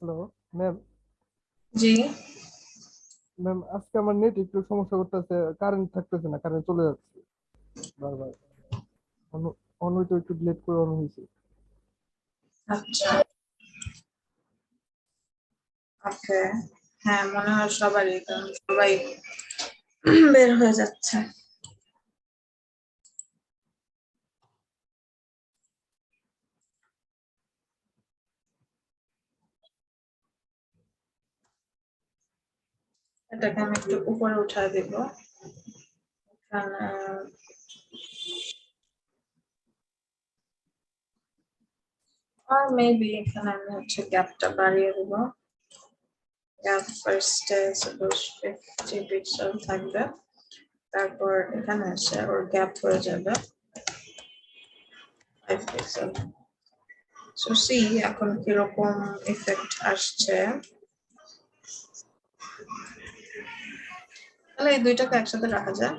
Hello ma'am. জি। Ma'am আজকে আমার net একটু সমস্যা করতেছে, কারেন্ট থাকতেছে না, কারেন্ট চলে যাচ্ছে বারবার। অন হইতে একটু লেট করে অন হয়েছে। আচ্ছা, ওকে। হ্যাঁ, মনে হয় সবারই, কারণ সবাই বের হয়ে যাচ্ছে। এটাকে আমি একটু উপরে উঠায় দিব। আর মেবি এখানে আমি হচ্ছে গ্যাপটা বাড়িয়ে দিব। গ্যাপ ফার্স্টে সাপোজ 50 পিক্সেল থাকবে, তারপর এখানে এসে ওর গ্যাপ হয়ে যাবে 5 পিক্সেল। সো সি এখন কিরকম ইফেক্ট আসছে। তাহলে এই দুইটাকে একসাথে রাখা যায়।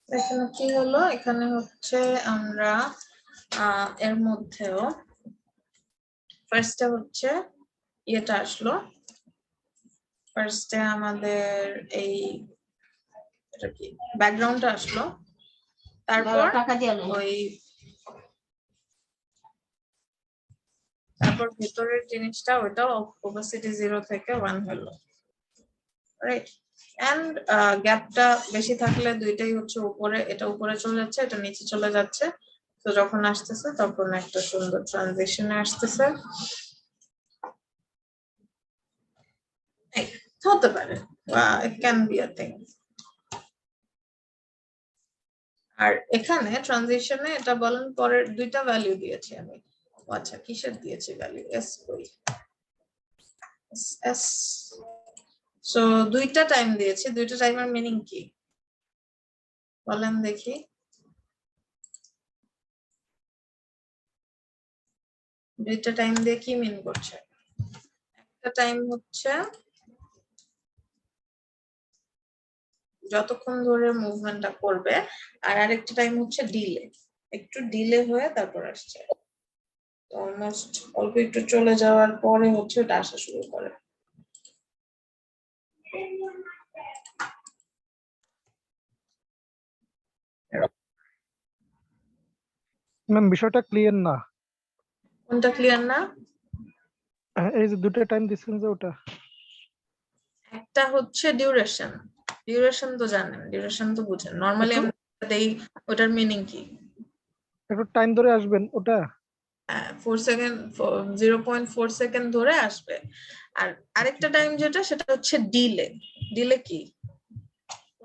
এখানে কি হলো, এখানে হচ্ছে আমরা এর মধ্যেও ফার্স্টে হচ্ছে ইয়েটা আসলো। ফার্স্টে আমাদের এই এটা কি ব্যাকগ্রাউন্ডটা আসলো, তারপর ওই তারপর ভিতরের জিনিসটা ওইটাও ওপাসিটি 0 থেকে 1 হলো, রাইট। এন্ড গ্যাপটা বেশি থাকলে দুইটাই হচ্ছে উপরে, এটা উপরে চলে যাচ্ছে, এটা নিচে চলে যাচ্ছে। তো যখন আসতেছে তখন একটা সুন্দর ট্রানজিশনে আসতেছে। হতে পারে, it can be a thing. আর এখানে ট্রানজিশনে এটা বলেন পরের দুইটা ভ্যালু দিয়েছি আমি। আচ্ছা, কিসের দিয়েছি ভ্যালু? এস কই? এস। সো দুইটা টাইম দিয়েছি, দুইটা টাইমের মিনিং কি বলেন দেখি। দুইটা টাইম দিয়ে কি মিন করছে? একটা টাইম হচ্ছে যতক্ষণ ধরে মুভমেন্টটা করবে, আর আরেকটা টাইম হচ্ছে ডিলে, একটু ডিলে হয়ে তারপর আসছে। অলমোস্ট অল্প একটু চলে যাওয়ার পরে হচ্ছে ওটা আসা শুরু করে। ম্যাম বিষয়টা ক্লিয়ার না। কোনটা ক্লিয়ার না? এই যে দুটো টাইম দিচ্ছেন যে ওটা। একটা হচ্ছে ডিউরেশন। ডিউরেশন তো জানেন, ডিউরেশন তো বুঝেন নরমালি আমরা দেই। ওটার মিনিং কি? একটু টাইম ধরে আসবেন ওটা। 4 সেকেন্ড, 0.4 সেকেন্ড ধরে আসবে। আর আরেকটা টাইম যেটা, সেটা হচ্ছে ডিলে। ডিলে কি?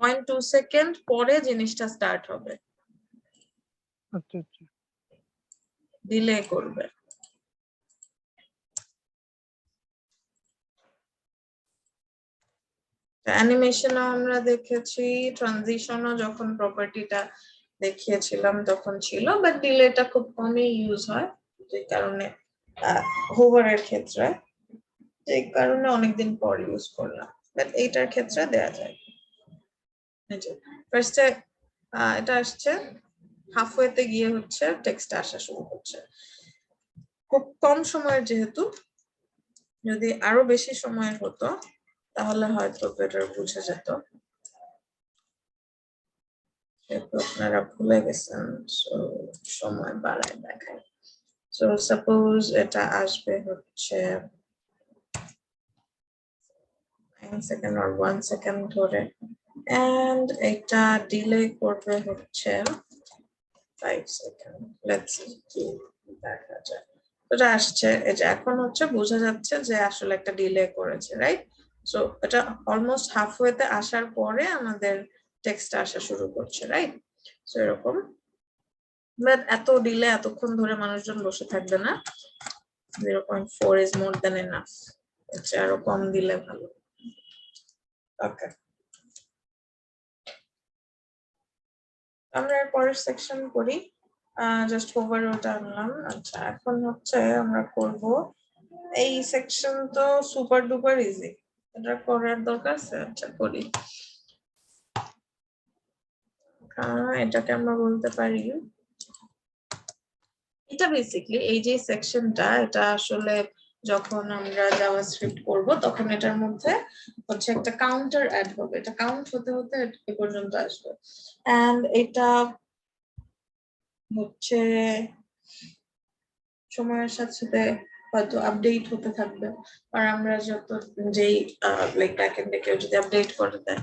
0.2 সেকেন্ড পরে জিনিসটা স্টার্ট হবে, আচ্ছা আচ্ছা। ডিলে করবে। অ্যানিমেশনও আমরা দেখেছি, ট্রানজিশনও যখন প্রপার্টিটা দেখিয়েছিলাম তখন ছিল, বাট ডিলেটা খুব কমই ইউজ হয়, যে কারণে হোভারের ক্ষেত্রে, যে কারণে অনেকদিন পর ইউজ করলাম, বাট এইটার ক্ষেত্রে দেয়া যায়। ফার্স্টে এটা আসছে, হাফওয়েতে গিয়ে হচ্ছে টেক্সট আসা শুরু হচ্ছে। খুব কম সময়ের যেহেতু, যদি আরো বেশি সময়ের হতো তাহলে হয়তো বেটার বুঝে যেত, যেহেতু আপনারা ভুলে গেছেন সময় বাড়ায় দেখায়। সো সাপোজ এটা আসবে হচ্ছে 9 সেকেন্ড or 1 সেকেন্ড ধরে, and এটা ডিলে করবে হচ্ছে 5 সেকেন্ড। লেটস সি দেখা যায়। এটা আসছে, এটা এখন হচ্ছে বোঝা যাচ্ছে যে আসলে একটা ডিলে করেছে, রাইট? সো এটা অলমোস্ট হাফওয়েতে আসার পরে আমাদের টেক্সটটা আসা শুরু করছে, রাইট? সো এরকম, বাট এত ডিলে এতক্ষণ ধরে মানুষজন বসে থাকবে না। 0.4 ইজ মোর দ্যান এনাফ। হচ্ছে আরো কম দিলে ভালো। ওকে, আমরা এর পরের সেকশন করি। জাস্ট ওভার ওটা আনলাম। আচ্ছা, এখন হচ্ছে আমরা করব এই সেকশন তো সুপার ডুপার ইজি, এটা করার দরকার আছে। আচ্ছা করি। এটাকে আমরা বলতে পারি, এটা বেসিক্যালি এই যে সেকশনটা, এটা আসলে যখন আমরা জাভাস্ক্রিপ্ট করব তখন এটার মধ্যে হচ্ছে একটা কাউন্টার অ্যাড হবে, এটা কাউন্ট হতে হতে এ পর্যন্ত আসবে, এন্ড এটা হচ্ছে সময়ের সাথে সাথে হয়তো আপডেট হতে থাকবে। আর আমরা যত যেই লাইক ব্যাকএন্ডে কেউ যদি আপডেট করে দেয়,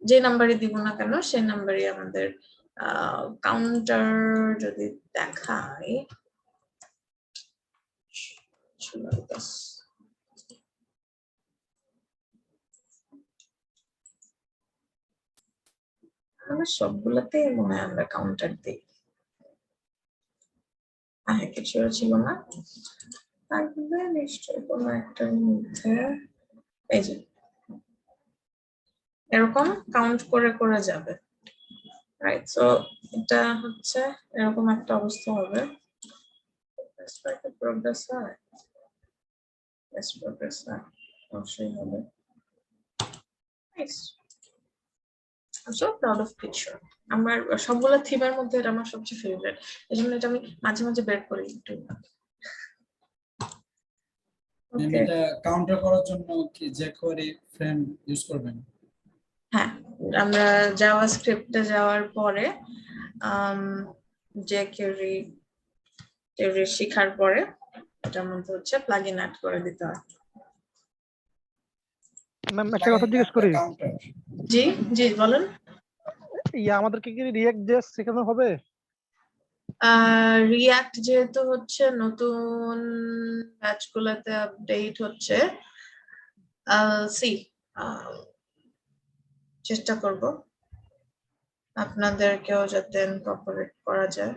যে নাম্বারই দিব না কেন সেই নাম্বারই আমাদের কাউন্টার যদি দেখায়। আমরা সবগুলোতেই মনে হয় আমরা কাউন্টার দিই। হ্যাঁ, কিছু ছিল না, থাকবে নিশ্চয়ই কোনো একটার মধ্যে। এই যে এরকম কাউন্ট করে করে যাবে, রাইট? সো এটা হচ্ছে এরকম একটা অবস্থা হবে। প্রোগ্রেস হয়, প্রোগ্রেস হয়, অবশ্যই হবে। I'm so proud of picture. আমার সবগুলো থিমের মধ্যে এটা আমার সবচেয়ে ফেভারিট, এই জন্য এটা আমি মাঝে মাঝে বের করি একটু। ওকে, এটা কাউন্টার করার জন্য কি jQuery ফ্রেম ইউজ করবেন? হ্যাঁ, আমরা জাভাস্ক্রিপ্টে যাওয়ার পরে jQuery শেখার পরে এটার মধ্যে হচ্ছে প্লাগইন অ্যাড করে দিতে হয়। ম্যাম একটা কথা জিজ্ঞেস করি, কাউন্টার জি জি বলেন। আমাদেরকে কি রিঅ্যাক্ট জেএস শেখানো হবে? রিঅ্যাক্ট যেহেতু হচ্ছে নতুন ব্যাচগুলোতে আপডেট হচ্ছে, সি চেষ্টা করব আপনাদেরকেও যাতে ইনকর্পোরেট করা যায়।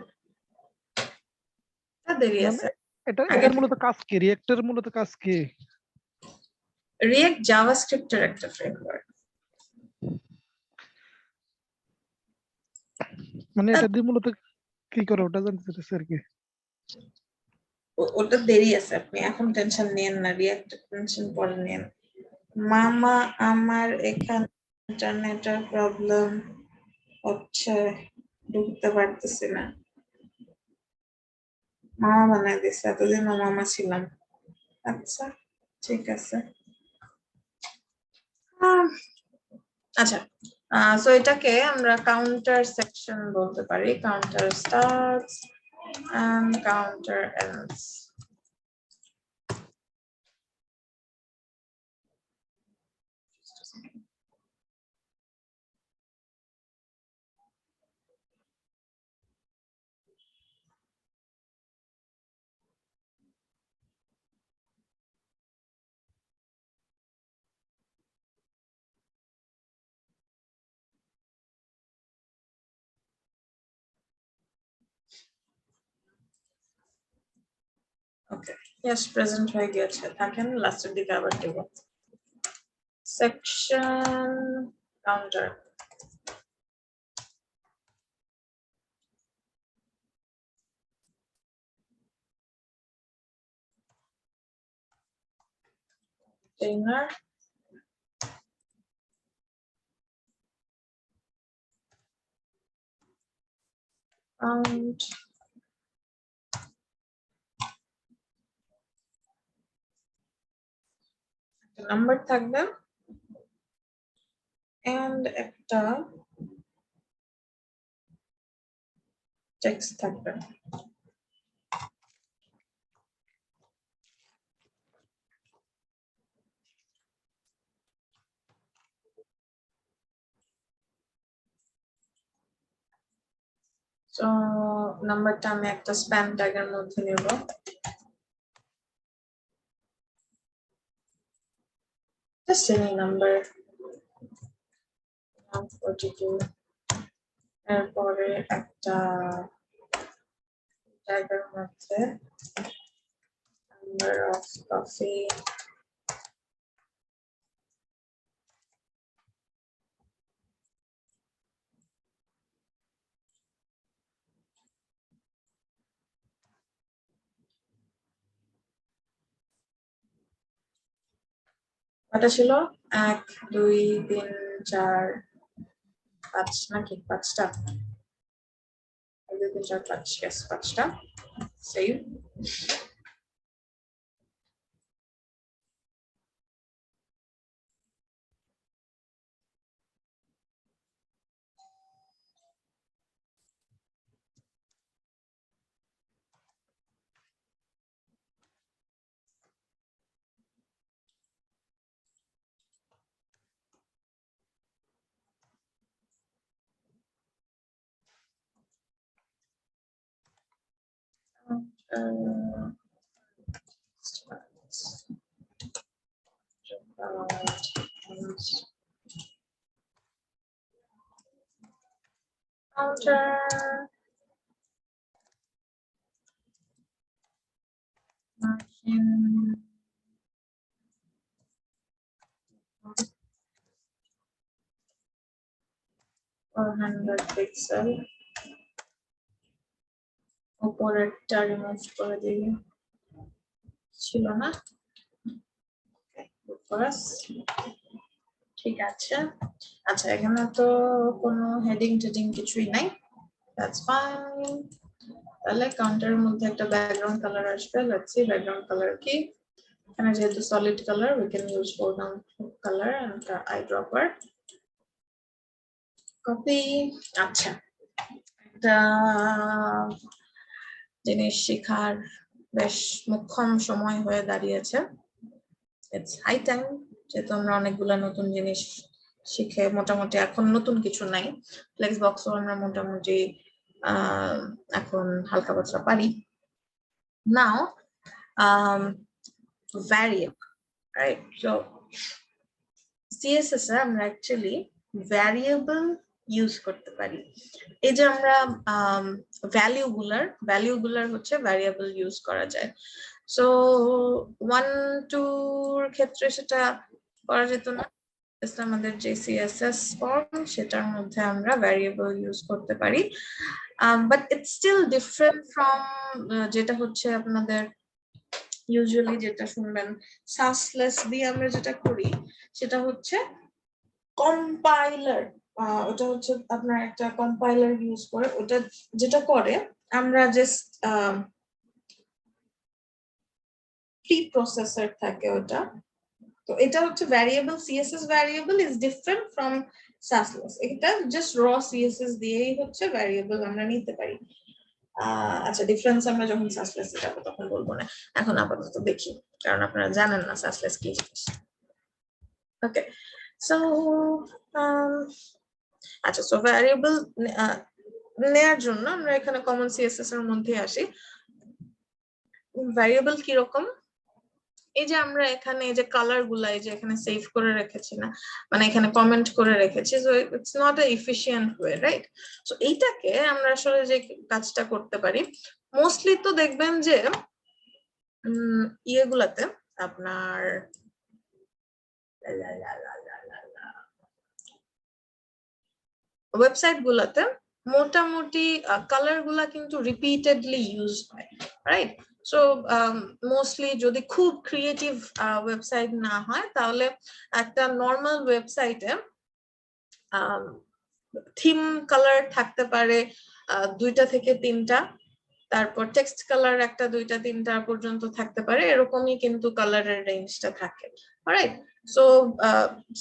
দেরি আছে। এটার মূলত কাজ কি? রিঅ্যাক্টের মূলত কাজ কি? রিঅ্যাক্ট জাভাস্ক্রিপ্টের একটা ফ্রেমওয়ার্ক। মানে এটা দিয়ে মূলত কি করে ওটা জানতে চাইছি আর কি। ওটা দেরি আছে, আপনি এখন টেনশন নিয়েন না, রিঅ্যাক্ট টেনশন পরে নিয়েন। মামা আমার এখানে ইন্টারনেটের প্রবলেম হচ্ছে, ঢুকতে পারতেছি না। মামা বানাই দিছে, এতদিন মামা ছিলাম। আচ্ছা ঠিক আছে। আচ্ছা, সো এটাকে আমরা কাউন্টার সেকশন বলতে পারি, counter starts end counter ends. Okay, yes present হয়ে গেছে, থাকেন লাস্টের দিকে আবার দেব। Section counter, container and number থাকবে and একটা টেক্সট থাকবে। তো নাম্বারটা আমি একটা স্প্যান ট্যাগের মধ্যে নেব। Just any number 42 এরপরে একটা ট্যাগের মধ্যে number of coffee কটা ছিল 1 2 3 4 5 নাকি 5টা 1 2 3 4 5 yes 5টা সেভ। Counter margin 400 pixel উপরেরটা রিমুভ করে দিই, ছিল না। ঠিক আছে, আচ্ছা এখানে তো কোনো হেডিং টেডিং কিছুই নাই, দ্যাটস ফাইন। তাহলে কাউন্টারের মধ্যে একটা ব্যাকগ্রাউন্ড কালার আসবে, লেটস সি ব্যাকগ্রাউন্ড কালার কি। এখানে যেহেতু solid colour we can use foreground colour and eyedropper copy. আচ্ছা, একটা জিনিস শেখার বেশ মোক্ষম সময় হয়ে দাঁড়িয়েছে, ইটস হাই টাইম, যেহেতু আমরা অনেকগুলো নতুন জিনিস শিখে মোটামুটি এখন নতুন কিছু নাই, ফ্লেক্স বক্সও আমরা মোটামুটি এখন হালকা পাতলা পারি। নাও variable, right? So CSS এ আমরা অ্যাকচুয়ালি ভ্যারিয়েবল ইউজ করতে পারি। এই যে আমরা ভ্যালুগুলার হচ্ছে ভ্যারিয়েবল ইউজ করা যায়। সো 1 2 এর ক্ষেত্রে সেটা করা যেত না, আমাদের যে CSS ফর্ম সেটার মধ্যে আমরা ভ্যারিয়েবল ইউজ করতে পারি, but it's still different from যেটা হচ্ছে আপনাদের ইউজুয়ালি যেটা শুনবেন সাসলেস দিয়ে আমরা যেটা করি সেটা হচ্ছে কম্পাইলার। ওটা হচ্ছে আপনার একটা কম্পাইলার ইউজ করে, ওটা যেটা করে আমরা জাস্ট প্রি প্রসেসর থাকে ওটা। তো এটা হচ্ছে variable, CSS variable is different from Sass Less. এটা জাস্ট র সিএসএস দিয়েই হচ্ছে ভ্যারিয়েবল আমরা নিতে পারি। আচ্ছা, ডিফারেন্স আমরা যখন সাসলেসে যাব তখন বলবো না, এখন আপাতত দেখি, কারণ আপনারা জানেন না সাসলেস কি জিনিস। ওকে, সো আচ্ছা, সো ভ্যারিয়েবল নেয়ার জন্য আমরা এখানে কমন সিএসএস এর মধ্যে আসি। ভ্যারিয়েবল কি রকম, এই যে আমরা এখানে এই যে কালার গুলা এই যে এখানে সেভ করে রেখেছি না, মানে এখানে কমেন্ট করে রেখেছি, so it's not a efficient way, right? So এইটাকে আমরা আসলে যে কাজটা করতে পারি, মোস্টলি তো দেখবেন যে ইয়েগুলাতে আপনার ওয়েবসাইট গুলাতে মোটামুটি কালার গুলা কিন্তু রিপিটেডলি ইউজ হয়, রাইট? সো মোস্টলি যদি খুব ক্রিয়েটিভ ওয়েবসাইট না হয় তাহলে একটা নর্মাল ওয়েবসাইটে থিম কালার থাকতে পারে 2টা থেকে 3টা, তারপর টেক্সট কালার 1টা 2টা 3টা পর্যন্ত থাকতে পারে, এরকমই কিন্তু কালারের রেঞ্জটা থাকে, রাইট? সো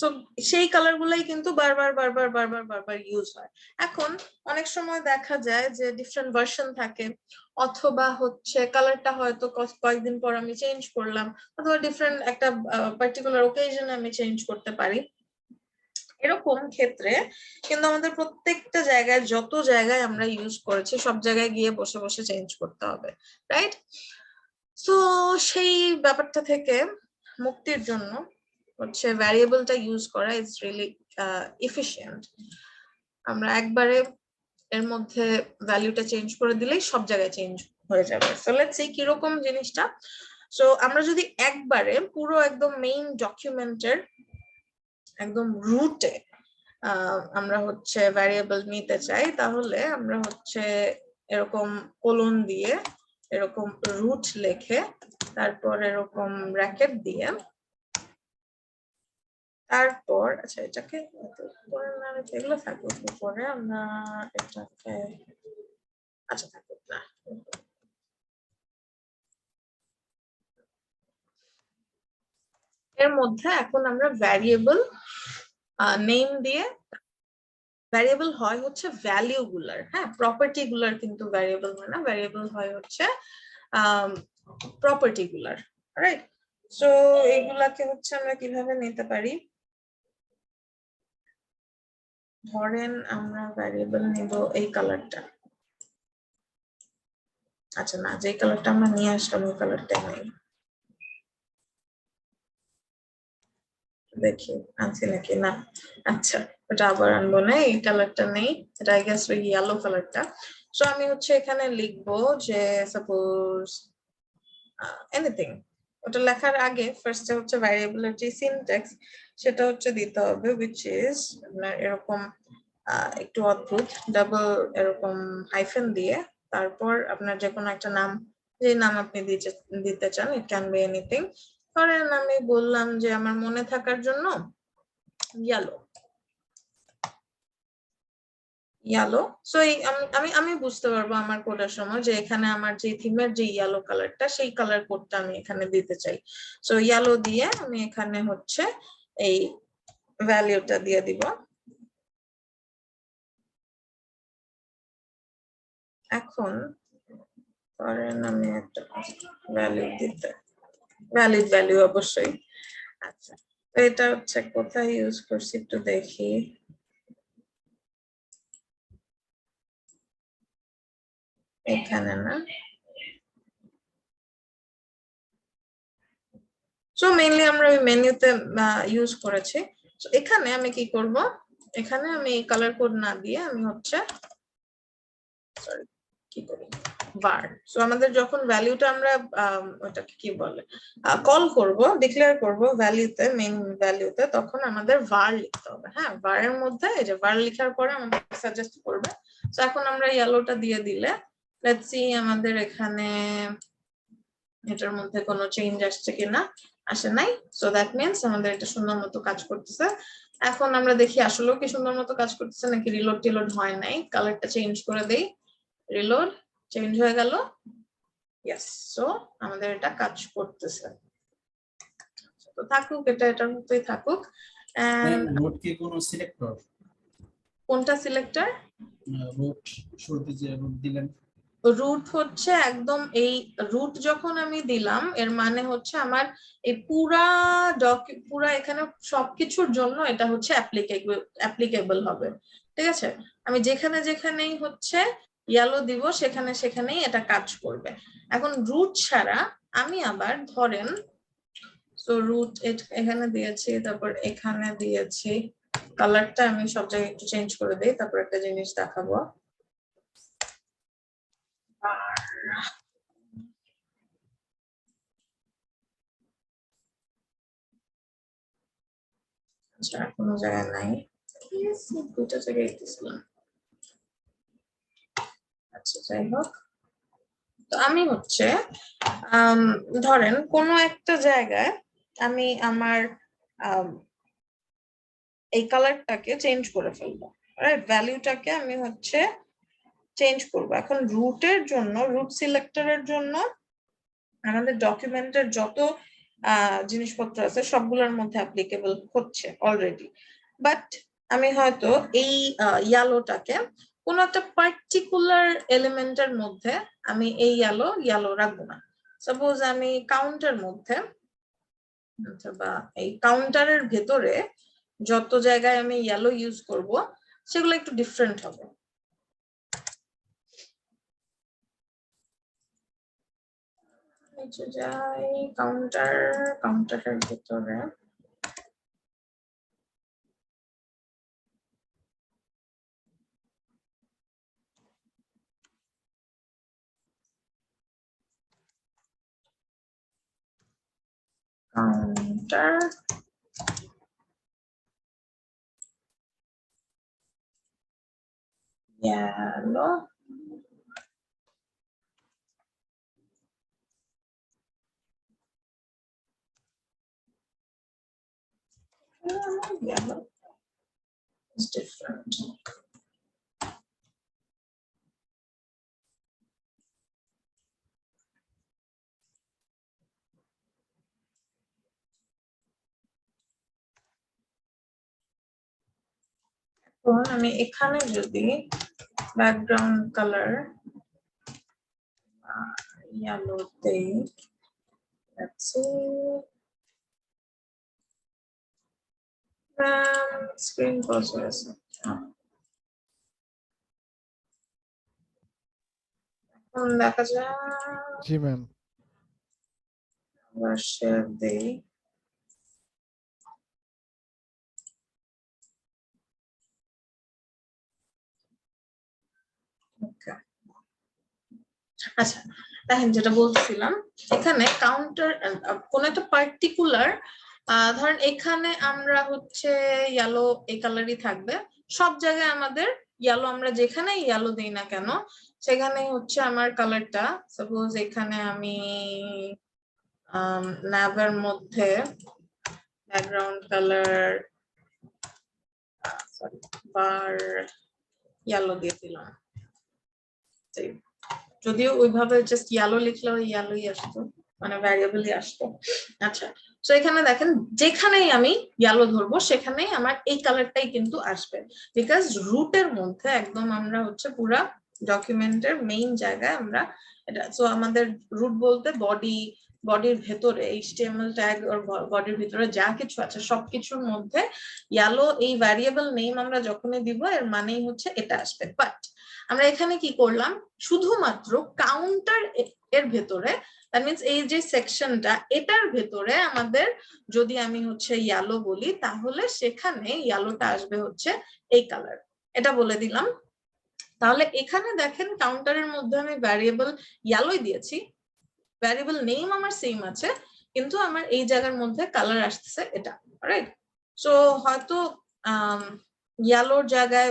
সো সেই কালার গুলাই কিন্তু বারবার ইউজ হয়। এখন অনেক সময় দেখা যায় যে ডিফারেন্ট ভার্সন থাকে, অথবা হচ্ছে কালারটা হয়তো কয়েকদিন পর আমি চেঞ্জ করলাম, অথবা ডিফারেন্ট একটা পার্টিকুলার ওকেশনে আমি চেঞ্জ করতে পারি। এরকম ক্ষেত্রে কিন্তু আমাদের প্রত্যেকটা জায়গায়, যত জায়গায় আমরা ইউজ করেছি সব জায়গায় গিয়ে বসে বসে চেঞ্জ করতে হবে, রাইট? তো সেই ব্যাপারটা থেকে মুক্তির জন্য হচ্ছে ভ্যারিয়েবলটা ইউজ করা ইজ রিয়েলি এফিশিয়েন্ট। আমরা একবারে এর মধ্যে ভ্যালুটা চেঞ্জ করে দিলেই সব জায়গায় চেঞ্জ হয়ে যাবে। সো লেটস সি কিরকম জিনিসটা। সো আমরা যদি একবারে পুরো একদম মেইন ডকুমেন্টের একদম রুটে আমরা হচ্ছে ভ্যারিয়েবল নিতে চাই, তাহলে আমরা হচ্ছে এরকম কোলন দিয়ে এরকম রুট লিখে তারপর এরকম ব্র্যাকেট দিয়ে তারপর আচ্ছা এটাকে উপরে না রেখে এগুলো থাকুক উপরে, আমরা এটাকে আচ্ছা থাকুক না, এর মধ্যে এখন আমরা ভ্যারিয়েবল নেম দিয়ে, ভ্যারিয়েবল হয় হচ্ছে ভ্যালু গুলার, হ্যাঁ প্রপার্টি গুলার কিন্তু ভ্যারিয়েবল হয় না, ভ্যারিয়েবল হয় হচ্ছে প্রপার্টি গুলার, রাইট? সো এগুলাকে হচ্ছে আমরা কিভাবে নিতে পারি, ধরেন আমরা ভ্যারিয়েবল নিব এই কালারটা, আচ্ছা না যে কালারটা আমরা নিয়ে আসলাম ওই কালারটা নেই, দেখি আনছি নাকি না, আচ্ছা ওটা আবার আনবো না, এই কালারটা নেই, এটা আই গেস ওই ইয়েলো কালারটা। সো আমি হচ্ছে এখানে লিখবো যে সাপোজ এনিথিং, ওটা লেখার আগে ফার্স্টে হচ্ছে ভ্যারিয়েবলের যে সিনট্যাক্স সেটা হচ্ছে দিতে হবে, which is আপনার এরকম একটু অদ্ভুত ডাবল এরকম হাইফেন দিয়ে তারপর আপনার যে কোনো একটা নাম, যে নাম আপনি দিতে চান, ইট ক্যান বি এনিথিং। ধরেন আমি বললাম যে আমার মনে থাকার জন্য ইয়েলো, ইয়েলো। সো আমি বুঝতে পারবো আমার কোডের সময় যে এখানে আমার যে থিমের যে ইয়েলো কালারটা সেই কালার কোডটা আমি এখানে দিতে চাই। সো ইয়েলো দিয়ে আমি এখানে হচ্ছে এই ভ্যালুটা দিয়ে দিব। এখন ধরেন আমি একটা ভ্যালু দিতে, ভ্যালিড ভ্যালু অবশ্যই। আচ্ছা তো এটা হচ্ছে কোথায় ইউজ করছি একটু দেখি, এখানে না। সো মেইনলি আমরা ওই মেনুতে ইউজ করেছি। তো এখানে আমি কি করব, এখানে আমি কালার কোড না দিয়ে আমি হচ্ছে সরি কি করি var। সো আমাদের যখন ভ্যালুটা আমরা ওটাকে কি বলে কল করব, ডিক্লেয়ার করব ভ্যালুতে, মেইন ভ্যালুতে, তখন আমাদের var লিখতে হবে। হ্যাঁ var এর মধ্যে এই যে var লেখার পরে আমাদের সাজেস্ট করবে। সো এখন আমরা ইয়েলোটা দিয়ে দিলে লেটস সি আমাদের এখানে এটার মধ্যে কোনো চেঞ্জ আসছে কিনা, আসে নাই। সো দ্যাট মিন্স আমাদের এটা সুন্দর মতো কাজ করতেছে। এখন আমরা দেখি আসলেও কি সুন্দর মতো কাজ করতেছে নাকি রিলোড টিলোড হয় নাই, কালারটা চেঞ্জ করে দেই, রিলোড, চেঞ্জ হয়ে গেল, ইয়েস। সো আমাদের এটা কাজ করতেছে। তো থাকুক, এটা এটার মতোই থাকুক। রুট কি কোনো সিলেক্টর? কোনটা সিলেক্টর? রুট শুরুতে যে রুট দিলেন, রুট হচ্ছে একদম এই রুট যখন আমি দিলাম এর মানে হচ্ছে আমার এই পুরা এখানে সবকিছুর জন্য এটা হচ্ছে অ্যাপ্লিকেবল হবে, ঠিক আছে? আমি যেখানে যেখানেই হচ্ছে ইয়েলো দিব সেখানে সেখানেই এটা কাজ করবে। এখন রুট ছাড়া আমি আবার ধরেন সো রুট এখানে দিয়েছি, তারপর এখানে দিয়েছি, কালারটা আমি সব জায়গায় একটু চেঞ্জ করে দিই, তারপর একটা জিনিস দেখাবো। আচ্ছা কোনো জায়গায় নাই, দুটো জায়গায় দিয়েছিলাম। আচ্ছা যাই হোক, তো আমি হচ্ছে ধরেন কোনো একটা জায়গায় আমি আমার এই কালারটাকে চেঞ্জ করে ফেলবো, রাইট? ভ্যালুটাকে আমি হচ্ছে চেঞ্জ করব। এখন রুটের জন্য, রুট সিলেক্টরের জন্য আমাদের ডকুমেন্টের যত জিনিসপত্র আছে সবগুলোর মধ্যে অ্যাপ্লিকেবল হচ্ছে অলরেডি, বাট আমি হয়তো এই ইয়েলোটাকে কোন একটা পার্টিকুলার এলিমেন্টের মধ্যে আমি এই ইয়েলো রাখবো না। সাপোজ আমি কাউন্টের মধ্যে অথবা এই কাউন্টারের ভেতরে যত জায়গায় আমি ইয়েলো ইউজ করব সেগুলো একটু ডিফারেন্ট হবে। যাই কাউন্টারের ভিতরে counter yellow yellow is different. এখন আমি এখানে যদি ব্যাকগ্রাউন্ড কালার yellow দেই, let's see, screen pause হয়েছে। এখন দেখা যায়, জি ম্যাম। আবার শেয়ার দেই, ওকে। আচ্ছা দেখেন যেটা বলছিলাম, এখানে কাউন্টার কোন একটা পার্টিকুলার, ধরেন এখানে আমরা হচ্ছে ইয়েলো এই কালারই থাকবে, সব জায়গায় আমাদের ইয়েলো, আমরা যেখানে ইয়েলো দেই না কেন সেখানে হচ্ছে আমার কালারটা, সাপোজ এখানে আমি ন্যাভের মধ্যে ব্যাকগ্রাউন্ড কালার বার ইয়েলো দিয়ে দিলাম, যদিও ওইভাবে জাস্ট ইয়েলো লিখলেও ইয়েলোই আসতো, মানে ভ্যারিয়েবলই আসতো। আচ্ছা, তো এখানে দেখেন যেখানেই আমি ইয়েলো ধরবো সেখানেই আমার এই কালারটাই কিন্তু আসবে, বিকজ রুটের মধ্যে একদম আমরা হচ্ছে পুরা ডকুমেন্টের মেইন জায়গায় আমরা এটা, সো আমাদের রুট বলতে বডির ভেতরে HTML ট্যাগ আর বডির ভিতরে যা কিছু আছে সবকিছুর মধ্যে ইয়েলো এই ভ্যারিয়েবল নেম আমরা যখনই দিব এর মানেই হচ্ছে এটা আসবে। বাট আমরা এখানে কি করলাম, শুধুমাত্র কাউন্টার এর ভেতরে, দ্যাট মিন্স এই যে সেকশনটা এটার ভেতরে আমাদের যদি আমি হচ্ছে ইয়েলো বলি তাহলে সেখানে ইয়েলোটা আসবে হচ্ছে এই কালার, এটা বলে দিলাম। তাহলে এখানে দেখেন কাউন্টারের মধ্যে আমি ভ্যারিয়েবল ইয়েলোই দিয়েছি, ভ্যারিয়েবল নেম আমার সেম আছে, কিন্তু আমার এই জায়গার মধ্যে কালার আসতেছে এটা, রাইট? সো হয়তো ইয়েলোর জায়গায়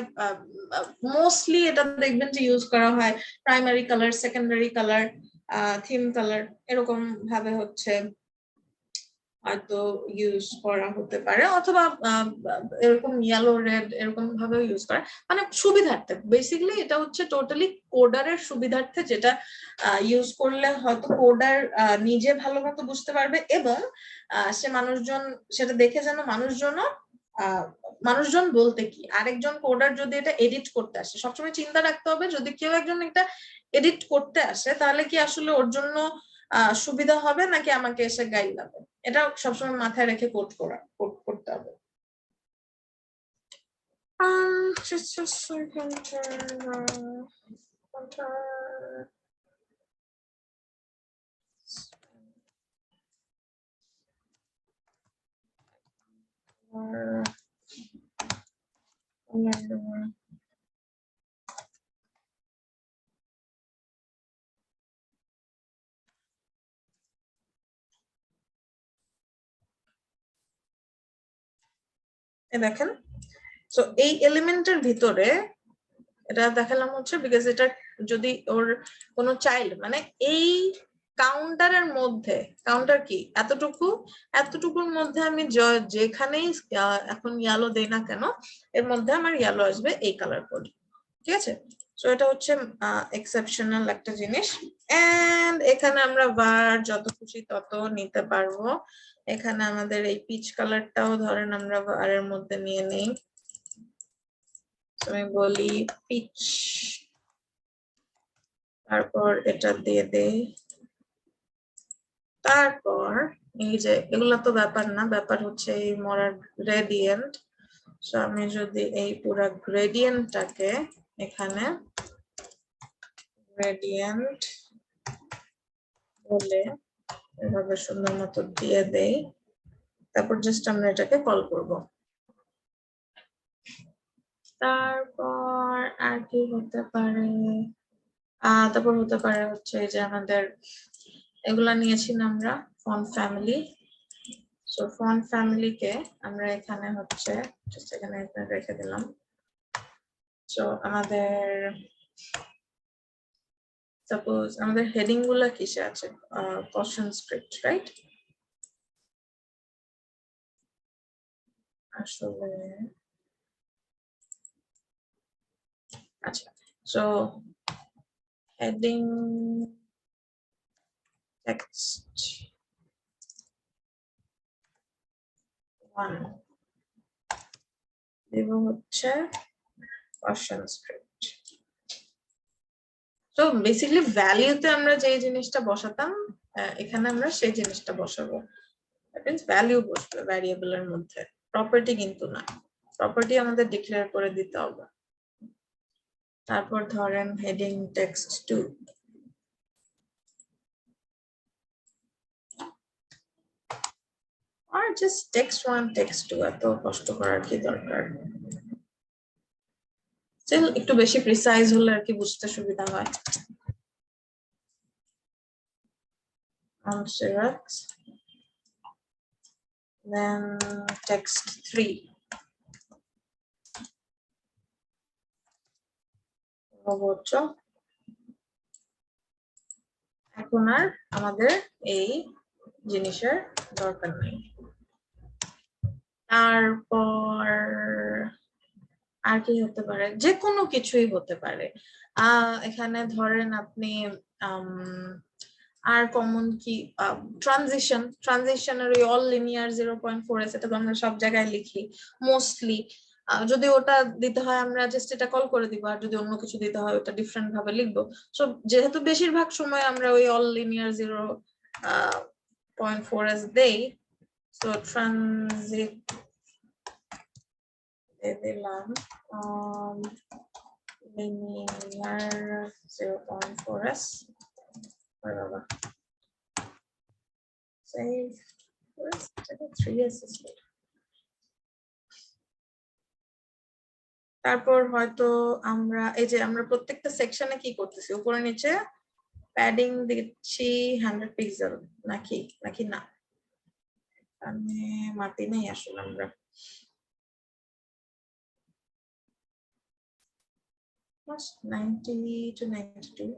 মোস্টলি এটা দেখবেন যে ইউজ করা হয় primary colour, secondary colour, theme colour, এরকম ভাবে হচ্ছে হয়তো ইউজ করা হতে পারে, অথবা এরকম ইয়েলো রেড এরকম ভাবে ইউজ করা, মানে সুবিধার্থে। বেসিক্যালি এটা হচ্ছে টোটালি কোডারের সুবিধার্থে, যেটা ইউজ করলে হয়তো কোডার নিজে ভালো মতো বুঝতে পারবে এবং সে মানুষজন সেটা দেখে যেন মানুষজন বলতে কি, আরেকজন কোডার যদি এটা এডিট করতে আসে, সবসময় চিন্তা রাখতে হবে যদি কেউ একজন এটা এডিট করতে আসে তাহলে কি আসলে ওর জন্য সুবিধা হবে নাকি আমাকে এসে গাইড দেবে, এটা সবসময় মাথায় রেখে কোড করতে হবে। Just a second. দেখেন, সো এই এলিমেন্টের ভিতরে এটা দেখালাম হচ্ছে বিকজ এটা যদি ওর কোনো চাইল্ড, মানে এই কাউন্টারের মধ্যে, কাউন্টার কি এতটুকুর মধ্যে আমি যেখানেই এখন ইয়েলো দেই না কেন এর মধ্যে আমার ইয়েলো আসবে এই কালার কোড, ঠিক আছে? সো এটা হচ্ছে এক্সেপশনাল একটা জিনিস। এন্ড এখানে আমরা var যত খুশি তত নিতে পারবো। এখানে আমাদের এই পিচ কালারটাও ধরেন আমরা var এর মধ্যে নিয়ে নেই, আমি বলি পিচ, তারপর এটা দিয়ে দেই, তারপর এই যে এগুলা তো ব্যাপার না, ব্যাপার হচ্ছে এই মরার গ্রেডিয়েন্ট, সো আমি যদি এই পুরো গ্রেডিয়েন্টটাকে এখানে গ্রেডিয়েন্ট বলে এভাবে সুন্দর মতো দিয়ে দেই, তারপর জাস্ট আমরা এটাকে কল করব। তারপর আর কি হতে পারে, তারপর হতে পারে হচ্ছে যে আমাদের এগুলা নিয়েছি না আমরা ফন্ট ফ্যামিলি। সো ফন্ট ফ্যামিলিকে আমরা এখানে হচ্ছে জাস্ট এখানে রেখে দিলাম। সো আমাদের সাপোজ আমাদের হেডিং গুলা কিসে আছে, কোশ্চেন স্ক্রিপ্ট, রাইট? আসলে আচ্ছা, সো হেডিং টেক্সট 1 দেব হচ্ছে কোশ্চেন স্ক্রিপ্ট। তো বেসিক্যালি ভ্যালিউতে আমরা যে জিনিসটা বসাতাম এখানে আমরা সেই জিনিসটা বসাবো। দ্যাট মিন্স ভ্যালু বসবে ভ্যারিয়েবলের মধ্যে, প্রপার্টি কিন্তু না। প্রপার্টি আমাদের ডিক্লেয়ার করে দিতে হবে। তারপর ধরেন হেডিং টেক্সট 2, আর জাস্ট টেক্সট 1 টেক্সট 2, এত কষ্ট করার কি দরকার? স্টিল একটু বেশি প্রিসাইজ হলে আর কি বুঝতে সুবিধা হয়। Xerox, then text 3, এখন আর আমাদের এই জিনিসের দরকার নেই। তারপর আর কি হতে পারে, যে কোনো কিছুই হতে পারে। এখানে ধরেন আপনি আর কমন কি ট্রানজিশনের ওই অল লিনিয়ার 0.4s, এটা আমরা সব জায়গায় লিখি মোস্টলি। যদি ওটা দিতে হয় আমরা জাস্ট এটা কল করে দিব, আর যদি অন্য কিছু দিতে হয় ওটা ডিফারেন্ট ভাবে লিখবো। সো যেহেতু বেশিরভাগ সময় আমরা ওই অল লিনিয়ার 0.4s দেই, সো ট্রানজিট দিলাম linear 0.4s, whatever. Save. Where's 3s? তারপর হয়তো আমরা এই যে আমরা প্রত্যেকটা সেকশনে কি করতেছি, উপরে নিচে প্যাডিং দিচ্ছি 100 পিক্সেল নাকি না, আমি মাপি নাই আসলে আমরা। Plus 90 to 92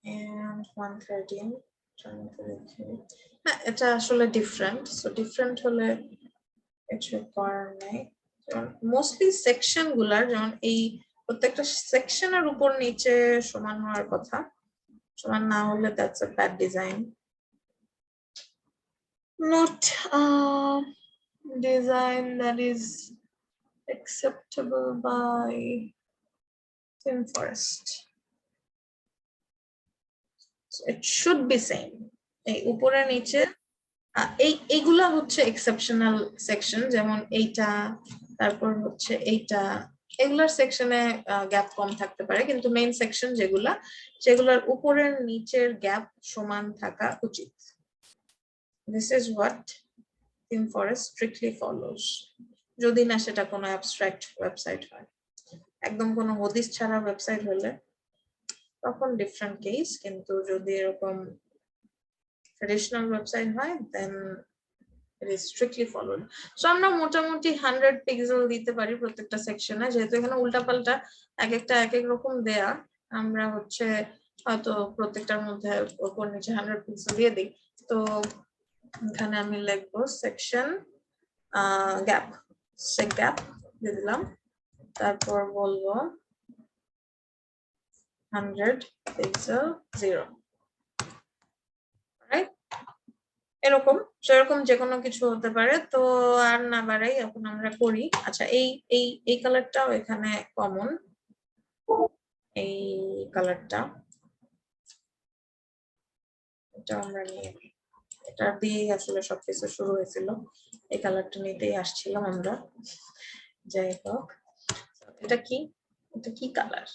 and 113. হ্যাঁ, এটা আসলে ডিফারেন্ট। সো ডিফারেন্ট হলে কিছু করার নেই। মোস্টলি সেকশন গুলার যেমন এই প্রত্যেকটা সেকশনের উপর নিচে সমান হওয়ার কথা, সমান না হলে that's a bad design, not a design that is acceptable by ThemeForest. So it should be same. এই উপরে নিচে এইগুলা হচ্ছে এক্সেপশনাল সেকশন, যেমন এইটা, তারপর হচ্ছে এইটা, এগুলার সেকশনে গ্যাপ কম থাকতে পারে, কিন্তু মেইন সেকশন সেগুলার উপরের নিচের গ্যাপ সমান থাকা উচিত। This is what ThemeForest strictly follows, যদি না সেটা কোনো অ্যাবস্ট্রাক্ট ওয়েবসাইট হয়। একদম কোনো হদিস ছাড়া ওয়েবসাইট হলে তখন ডিফারেন্ট কেস, কিন্তু যদি এরকম ট্রেডিশনাল ওয়েবসাইট হয় দেন it is strictly followed. So আমরা মোটামুটি 100 পিক্সেল দিতে পারি প্রত্যেকটা সেকশনে, যেহেতু এখানে উল্টাপাল্টা এক একটা এক এক রকম দেয়া, আমরা হচ্ছে হয়তো প্রত্যেকটার মধ্যে উপর নিচে 100 পিক্সেল দিয়ে দিই। তো এখানে আমি লিখবো সেকশন গ্যাপ, গ্যাপ দিয়ে দিলাম, তারপর বলবো 100 পিক্সেল 0, রাইট? এরকম সেরকম যে কোনো কিছু হতে পারে। তো আর না বাড়াই, এখন আমরা করি। আচ্ছা, এই কালারটাও এখানে কমন, এই কালারটা এটা আমরা নিয়ে এটা দিয়ে আসলে সবকিছু শুরু হয়েছিল, এই কালারটা নিতেই আসছিলাম আমরা। যাই হোক, এটা কি, এটা কি কালার?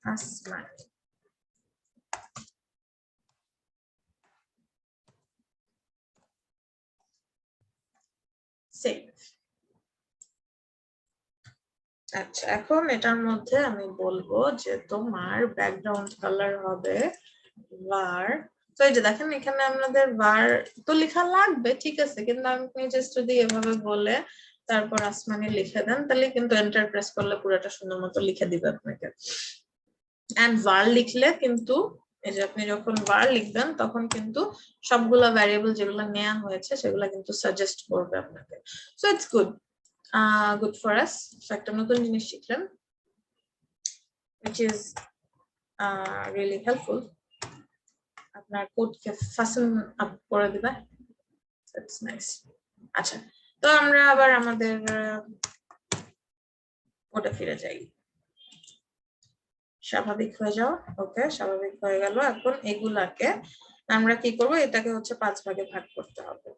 আসমানি। সেভ। আচ্ছা, এখন এটার মধ্যে আমি বলবো যে তোমার ব্যাকগ্রাউন্ড কালার হবে var। তো এই যে দেখেন এখানে আপনাদের var তো লেখা লাগবে, ঠিক আছে, কিন্তু আপনি জাস্ট যদি এভাবে বলে তারপর আসমানি লিখে দেন, তাহলে কিন্তু এন্টার প্রেস করলে পুরোটা সুন্দর মতো লিখে দিবে আপনাকে। এন্ড var লিখলে কিন্তু এই যে আপনি যখন var লিখবেন তখন কিন্তু সবগুলা ভ্যারিয়েবল যেগুলো নেওয়া হয়েছে সেগুলো কিন্তু সাজেস্ট করবে আপনাকে। So it's good, good for us। একটা নতুন জিনিস শিখলেন, which is really helpful। আপনার কোডকে ফাসেন আপ করে দিবে, ইটস নাইস। আচ্ছা, তো আমরা আবার আমাদের কোডে ফিরে যাই। স্বাভাবিক হয়ে যাও, ওকে, স্বাভাবিক হয়ে গেল। এখন এগুলাকে আমরা কি করব, এটাকে হচ্ছে 5 ভাগে ভাগ করতে হবে।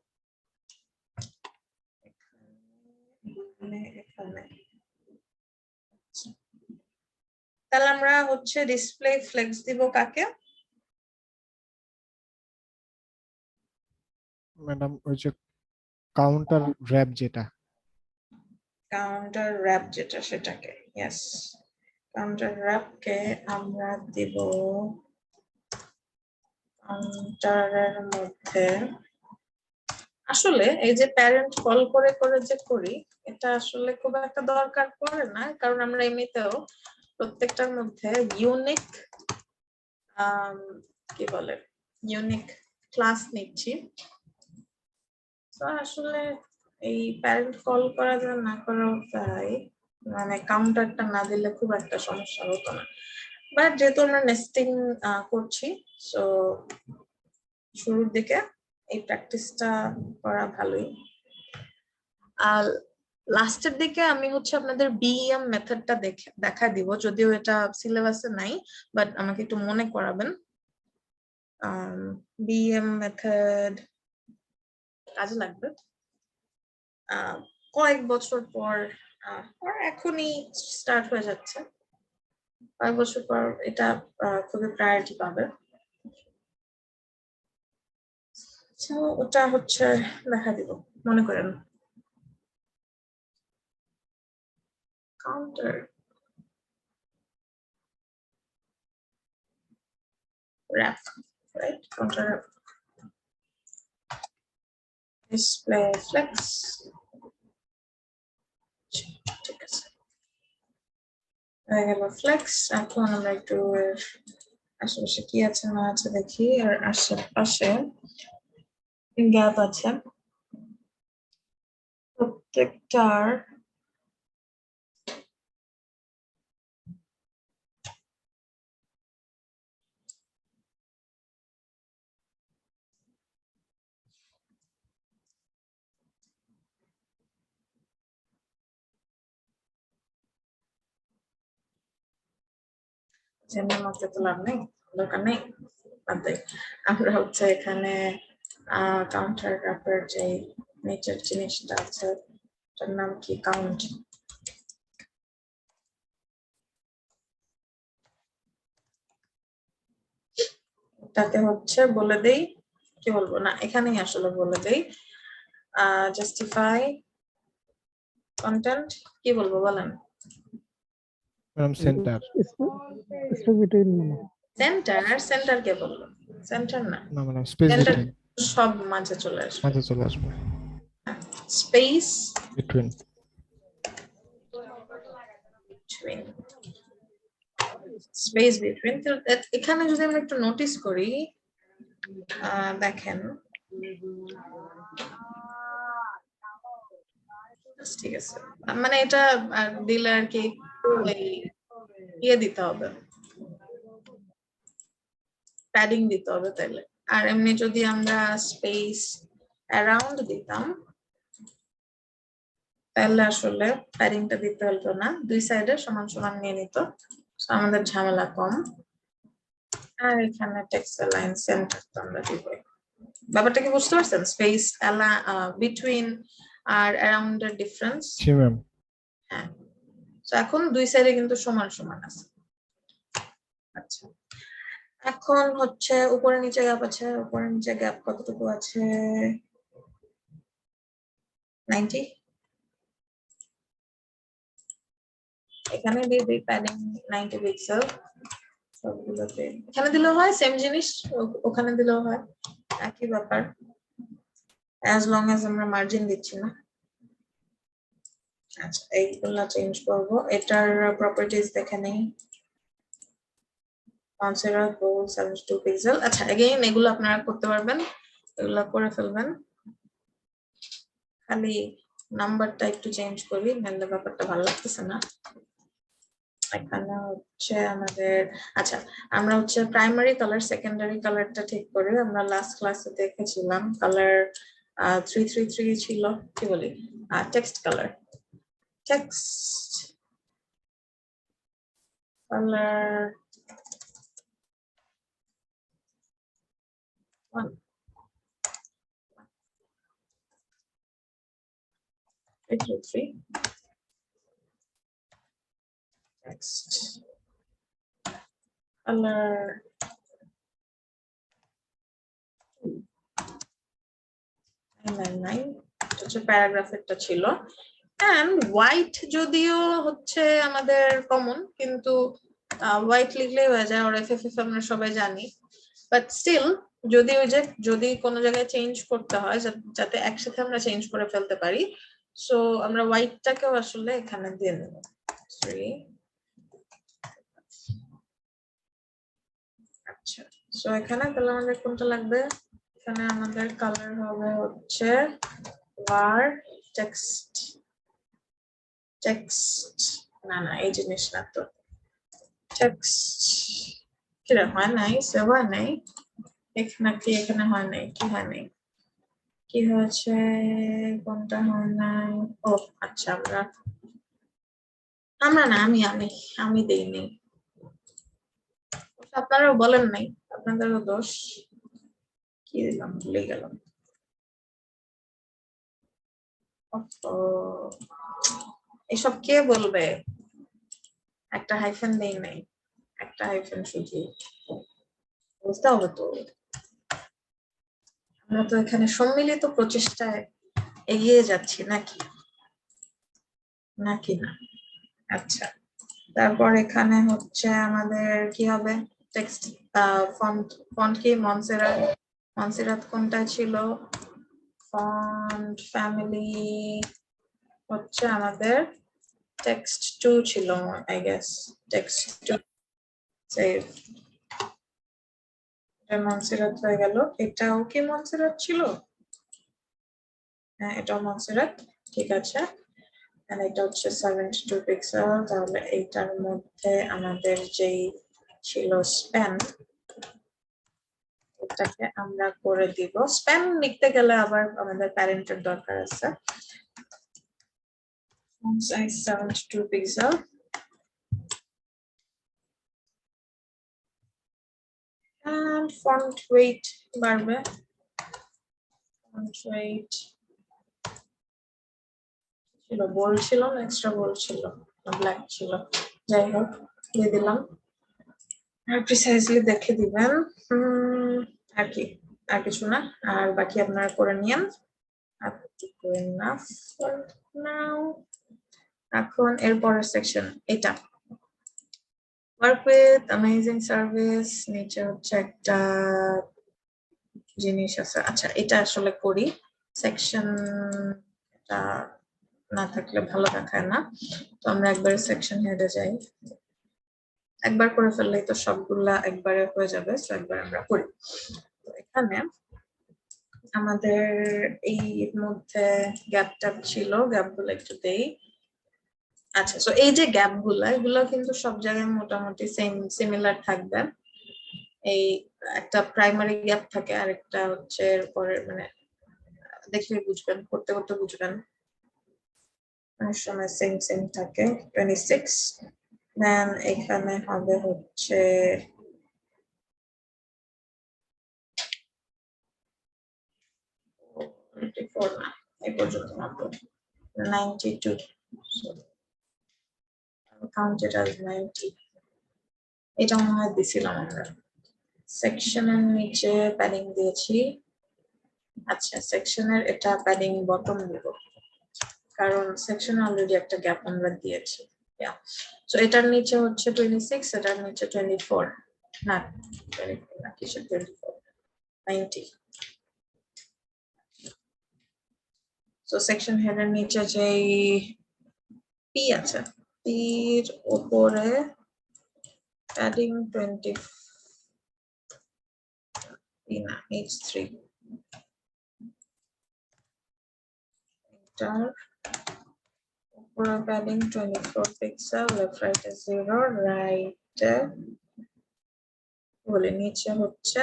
এখানে তাহলে আমরা হচ্ছে ডিসপ্লে ফ্লেক্স দিব কাকে? ম্যাডাম ওই যে কাউন্টার র‍্যাপ যেটা, কাউন্টার র‍্যাপ যেটা, সেটাকে, ইয়েস, কাউন্টার র‍্যাপকে আমরা দিব কাউন্টারের মধ্যে। আসলে এই যে প্যারেন্ট কল করে করে যে করি, এটা আসলে খুব একটা দরকার পড়ে না, কারণ আমরা এমনিতেও প্রত্যেকটার মধ্যে ইউনিক কি বলে ইউনিক ক্লাস নিচ্ছি। তো আসলে এই প্যারেন্ট কল করা যায় না করাও তাই, মানে কাউন্টারটা না দিলে খুব একটা সমস্যা হতো না। বাট যেহেতু আমরা নেস্টিং করছি, সো শুরুর দিকে এই প্র্যাকটিসটা করা ভালোই। আর লাস্টের দিকে আমি হচ্ছে আপনাদের বিএম মেথডটা দেখা দিব, যদিও এটা সিলেবাসে নাই, বাট আমাকে একটু মনে করাবেন। বিএম মেথড কাজে লাগবে কয়েক বছর পর, এখনই স্টার্ট হয়ে যাচ্ছে, কয়েক বছর পর এটা খুবই প্রায়োরিটি পাবে। ওটা হচ্ছে দেখা দিব, মনে করেন। Counter wrap, right? Counter wrap. Display flex. ঠিক আছে, হয়ে গেল ফ্লেক্স। এখন আমরা একটু আশেপাশে কি আছে না আছে দেখি। আর আশেপাশে গ্যাপ আছে প্রত্যেকটার। যেমনি মধ্যে তো লাভ নেই, দরকার নেই, বাদ দেই। আমরা হচ্ছে এখানে কাউন্টার গ্রাফের যে নিচের জিনিসটা আছে, তার নাম কি, কাউন্ট। এটাকে হচ্ছে বলে দেই, কি বলবো না, এখানেই আসলে বলে দেই জাস্টিফাই কন্টেন্ট, কি বলবো বলেন? Madam centre. সেন্টার, সেন্টার কে বললো? সেন্টার না, না ম্যাডাম, স্পেস সেন্টার বিটুইন। সব মাঝে চলে আসবে, মাঝে চলে আসবে। Space between. Space between. এখানে যদি আমরা একটু নোটিস করি, দেখেন, ঠিক আছে, মানে এটা দিলে আর কি ইয়ে দিতে হবে, প্যাডিং দিতে হবে তাইলে। আর এমনি যদি আমরা স্পেস অ্যারাউন্ড দিতাম তাহলে আসলে প্যাডিংটা দিতে হতো না, দুই সাইডে সমান সমান নিয়ে নিত, আমাদের ঝামেলা কম। আর এখানে টেক্সট অ্যালাইন সেন্টার তো আমরা দিব। ব্যাপারটা কি বুঝতে পারছেন? স্পেস বিটুইন আর অ্যারাউন্ড এর ডিফারেন্স। জি ম্যাম। হ্যাঁ, তো এখন দুই সাইডে কিন্তু সমান সমান আছে। আচ্ছা, এখন হচ্ছে উপরে নিচে গ্যাপ আছে। উপরে নিচে গ্যাপ কতটুকু আছে? 90। এখানে দিয়ে দিই প্যাডিং 90 পিক্সেল সবগুলোতে। এখানে দিলেও হয় সেম জিনিস, ওখানে দিলেও হয়, একই ব্যাপার, অ্যাজ লং অ্যাজ আমরা মার্জিন দিচ্ছি না। আচ্ছা, এইগুলো চেঞ্জ করব। এটার প্রপার্টিজ দেখে নেই। Montserrat Bold 72 pixel. আচ্ছা, এগেইন এগুলো আপনারা করতে পারবেন, এগুলো করে ফেলবেন। খালি নাম্বারটা একটু চেঞ্জ করি, নাহলে ব্যাপারটা ভালো লাগতেছে না। এখানে হচ্ছে আমাদের, আচ্ছা আমরা হচ্ছে প্রাইমারি কালার সেকেন্ডারি কালারটা ঠিক করি। আমরা লাস্ট ক্লাসে দেখেছিলাম কালার 333 ছিল, কি বলি, text colour, text colour 1 333 text color 999 হচ্ছে প্যারাগ্রাফেরটা ছিল। এন্ড হোয়াইট যদিও হচ্ছে আমাদের কমন, কিন্তু হোয়াইট লিখলেই হয়ে যায়, আর এফএফএফ আমরা সবাই জানি, বাট স্টিল যদি ওই যে যদি কোনো জায়গায় চেঞ্জ করতে হয় যাতে একসাথে আমরা চেঞ্জ করে ফেলতে পারি, সো আমরা হোয়াইটটাকেও আসলে এখানে দিয়ে নেব। আচ্ছা, সো এখানে তাহলে আমাদের কোনটা লাগবে? এখানে আমাদের কালার হবে হচ্ছে var text না না, এই জিনিস না তো, টেক্সট কিরা হয় নাই, সেবা নেই এখানে, কি এখানে হয় নাই, কি হয় নাই, কি হয়েছে, কোনটা হয় নাই? ও আচ্ছা, আমরা না, আমি দেইনি, আপনারাও বলেন নাই, আপনাদেরও দোষ। কি দিলাম, ভুলে গেলাম। এসব কে বলবে? একটা হাইফেন দেই নাই, একটা হাইফেন শুধু, বুঝতে হবে তো। আমরা তো এখানে সম্মিলিত প্রচেষ্টায় এগিয়ে যাচ্ছি, নাকি নাকি না? আচ্ছা, তারপর এখানে হচ্ছে আমাদের কি হবে? টেক্সট ফন্ট, ফন্ট কি মনসেরাত কোনটা ছিল? ফন্ট ফ্যামিলি হচ্ছে আমাদের টেক্সট 2 ছিল, আই গেস টেক্সট 2 সেভ। এটা মনসেরাত হয়ে গেল। এটাও কি মনসেরাত ছিল? হ্যাঁ, এটাও মনসেরাত, ঠিক আছে। আর এটা হচ্ছে 72 পিক্সেল। তাহলে এইটার মধ্যে আমাদের যেই ছিল স্প্যান, এটাকে আমরা করে দিব। স্প্যান লিখতে গেলে আবার আমাদের প্যারেন্টের দরকার আছে। font size 72 pixel. and font weight বাড়বে, font weight ছিল বোল্ড ছিল না এক্সট্রা বোল্ড ছিল না ব্ল্যাক ছিল, যাই হোক দিয়ে দিলাম। আর প্রিসাইজলি দেখে দিবেন, আর কি, আর কিছু না। আর বাকি আপনারা করে নিয়েন। এখন এর পরের সেকশন এটা, ওয়ার্ক উইথ অ্যামেজিং সার্ভিস। নিচে হচ্ছে একটা জিনিস আছে, আচ্ছা এটা আসলে করি। সেকশন এটা না থাকলে ভালো দেখায় না, তো আমরা একবারে সেকশন হেডে যাই। একবার করে ফেললেই তো সবগুলা একবারে হয়ে যাবে, তো একবার আমরা করি। তো এখানে আমাদের এই মধ্যে গ্যাপ ট্যাপ ছিল, গ্যাপ গুলো একটু দেই। আচ্ছা, তো এই যে গ্যাপ এগুলো কিন্তু সব জায়গায় মোটামুটি সেম সিমিলার থাকবে। এই একটা প্রাইমারি গ্যাপ থাকে, আর একটা হচ্ছে এরপরে, মানে দেখলে বুঝবেন, করতে করতে বুঝবেন, অনেক সময় সেম সেম থাকে। 26 দেন এখানে হবে হচ্ছে 94 না, এই পর্যন্ত 92 counted as 90 এটা মনে হয় দিছিলাম আমরা সেকশনের নিচে প্যাডিং দিয়েছি আচ্ছা সেকশনের এটা প্যাডিং বটম দিব কারণ সেকশনে অলরেডি একটা গ্যাপ আমরা দিয়েছি সো এটার নিচে হচ্ছে 26 এটার নিচে 24 না 24 না কিসের 24 90 সো সেকশন হেডের নিচে যে পি আছে পির উপরে প্যাডিং 20 না H3 এটার উপরে padding 24 pixel left right 0 right বলে নিচে হচ্ছে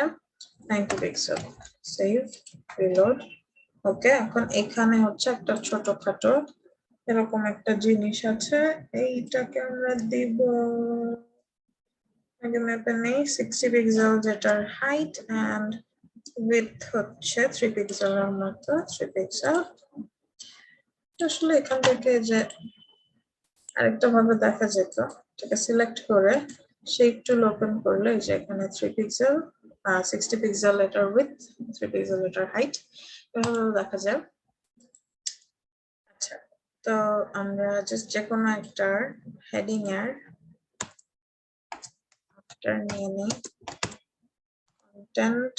90 পিক্সেল সেভ রিলোড ওকে এখন এখানে হচ্ছে একটা ছোটখাটো এরকম একটা জিনিস আছে এইটাকে আমরা দিব আগে ম্যাপে নেই 60 পিক্সেল যেটার হাইট এন্ড উইডথ হচ্ছে 3 পিক্সেলের মতো 3 পিক্সেল আসলে এখান থেকে যে আরেকটা ভাবে দেখা যেত এটাকে সিলেক্ট করে শেপ টুল ওপেন করলে এই যে এখানে 3 পিক্সেল 60 পিক্সেল এটার উইডথ 3 পিক্সেল এটার হাইট এভাবে দেখা যায় আচ্ছা তো আমরা জাস্ট যে কোনো একটা হেডিং এর আফটার নিয়ে নিই কন্টেন্ট